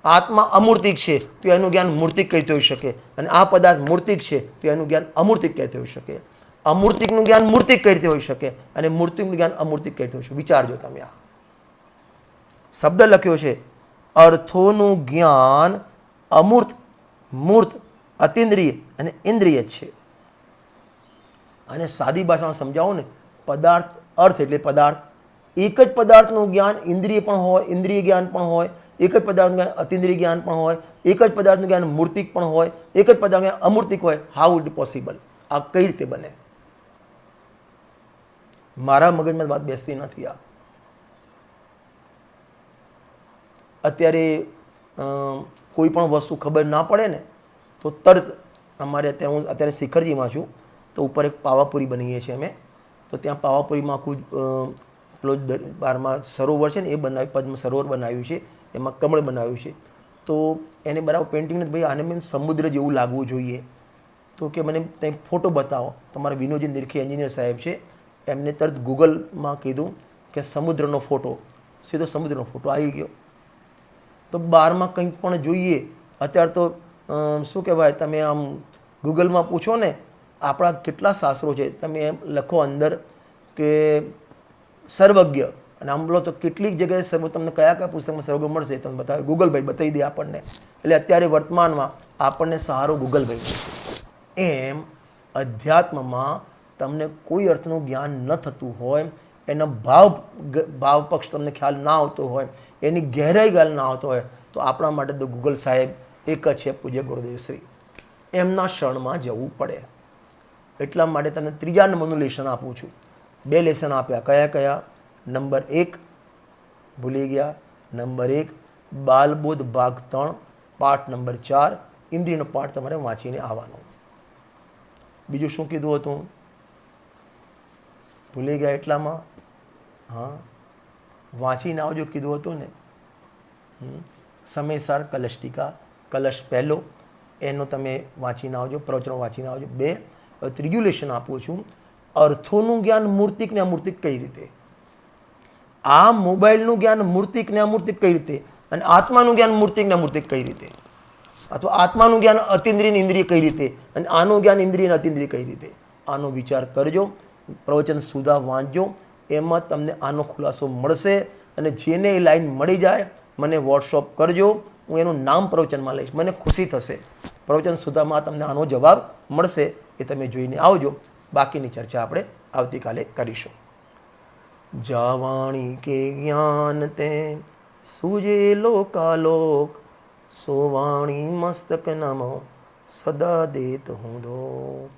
આત્મા અમૂર્તિક છે તો એનું જ્ઞાન મૂર્તિક કઈ રીતે હોઈ શકે? અને આ પદાર્થ મૂર્તિક છે તો એનું જ્ઞાન અમૂર્તિક કઈ રીતે હોઈ શકે? અમૂર્તિકનું જ્ઞાન મૂર્તિક કઈ રીતે હોઈ શકે અને મૂર્તિકનું જ્ઞાન અમૂર્તિક કઈ રીતે હોઈ શકે? વિચારજો તમે. આ શબ્દ લખ્યો છે, અર્થોનું જ્ઞાન અમૂર્ત, મૂર્ત, અતિન્દ્રિય અને ઇન્દ્રિય છે. અને સાદી ભાષામાં સમજાવો ને, પદાર્થ, અર્થ એટલે પદાર્થ. એક જ પદાર્થનું જ્ઞાન ઇન્દ્રિય પણ હોય, ઇન્દ્રિય જ્ઞાન પણ હોય. એક જ પદાર્થનું જ્ઞાન અતિન્દ્રિય જ્ઞાન પણ હોય. એક જ પદાર્થનું જ્ઞાન મૂર્તિક પણ હોય. એક જ પદાર્થનું જ્ઞાન અમૂર્તિક હોય. How it possible? આ કઈ રીતે બને? મારા મગજમાં વાત બેસતી નથી. આ અત્યારે કોઈ પણ વસ્તુ ખબર ના પડે ને તો તરત અમારે અત્યારે, હું અત્યારે શિખરજીમાં છું તો ઉપર એક પાવાપુરી બનીએ છીએ અમે. તો ત્યાં પાવાપુરીમાં આખું પેલો 12માં સરોવર છે ને એ બનાવ્યું, પદ્મ સરોવર બનાવ્યું છે, એમાં કમળ બનાવ્યું છે. તો એને બરાબર પેઇન્ટિંગ નથી, ભાઈ આને મેં સમુદ્ર જેવું લાગવું જોઈએ. તો કે મને ત્યાં ફોટો બતાવો. તમારા વિનોદજી નિરખી એન્જિનિયર સાહેબ છે, એમને તરત ગૂગલમાં કીધું કે સમુદ્રનો ફોટો. સીધો સમુદ્રનો ફોટો આવી ગયો. તો 12માં કંઈક પણ જોઈએ, અત્યારે તો શું કહેવાય, તમે આમ ગૂગલમાં પૂછો ને, આપણા કેટલા શાસ્ત્રો છે, તમે એમ લખો અંદર કે સર્વજ્ઞ અને આમ બોલો તો કેટલીક જગ્યાએ સર્વ, તમને કયા કયા પુસ્તકમાં સર્વજ્ઞ મળશે તમને બતાવે, ગૂગલભાઈ બતાવી દે આપણને. એટલે અત્યારે વર્તમાનમાં આપણને સહારો ગૂગલભાઈ છે. એમ અધ્યાત્મમાં તમને કોઈ અર્થનું જ્ઞાન ન થતું હોય, એનો ભાવ પક્ષ તમને ખ્યાલ ના આવતો હોય, એની ગહેરાઈ ખ્યાલ ના આવતો હોય, તો આપણા માટે તો ગૂગલ સાહેબ એક જ છે, પૂજ્ય ગુરુદેવ શ્રી. એમના શરણમાં જવું પડે. એટલા માટે તમને 3જા નંબરનું લેસન આપું છું. 2 લેસન આપ્યા. કયા કયા? નંબર 1 ભૂલી ગયા. નંબર 1 બાલબોધ ભાગ 3 પાઠ નંબર 4 ઇન્દ્રિયનો પાઠ તમારે વાંચીને આવવાનો. બીજું શું કીધું હતું? ભૂલી ગયા એટલામાં? હા, વાંચીને આવજો કીધું હતું ને. સમયસાર કલશ ટીકા, કલશ પહેલો, એનો તમે વાંચીને આવજો, પ્રવચનો વાંચીને આવજો. 2. હવે 3જું લેશન આપું છું, અર્થોનું જ્ઞાન મૂર્તિક ને અમૂર્તિક કઈ રીતે? આ મોબાઈલનું જ્ઞાન મૂર્તિક ને અમૂર્તિક કઈ રીતે? અને આત્માનું જ્ઞાન મૂર્તિક ને અમૂર્તિક કઈ રીતે? અથવા આત્માનું જ્ઞાન અતિન્દ્રિય ને ઇન્દ્રિય કઈ રીતે? અને આનું જ્ઞાન ઇન્દ્રિય ને અતિન્દ્રિય કઈ રીતે? આનો વિચાર કરજો, પ્રવચન સુધા વાંચજો, એમાં તમને આનો ખુલાસો મળશે. અને જેને એ લાઈન મળી જાય મને વોટ્સઅપ કરજો, હું એનું નામ પ્રવચનમાં લઈશ, મને ખુશી થશે. પ્રવચન સુધામાં તમને આનો જવાબ મળશે, એ તમે જોઈને આવજો. બાકીની ચર્ચા આપણે આવતીકાલે કરીશું. જાવાણી કે જ્ઞાન તે સૂજે લોકાલોક, સોવાણી મસ્તક નમો સદા દેત હું લોક.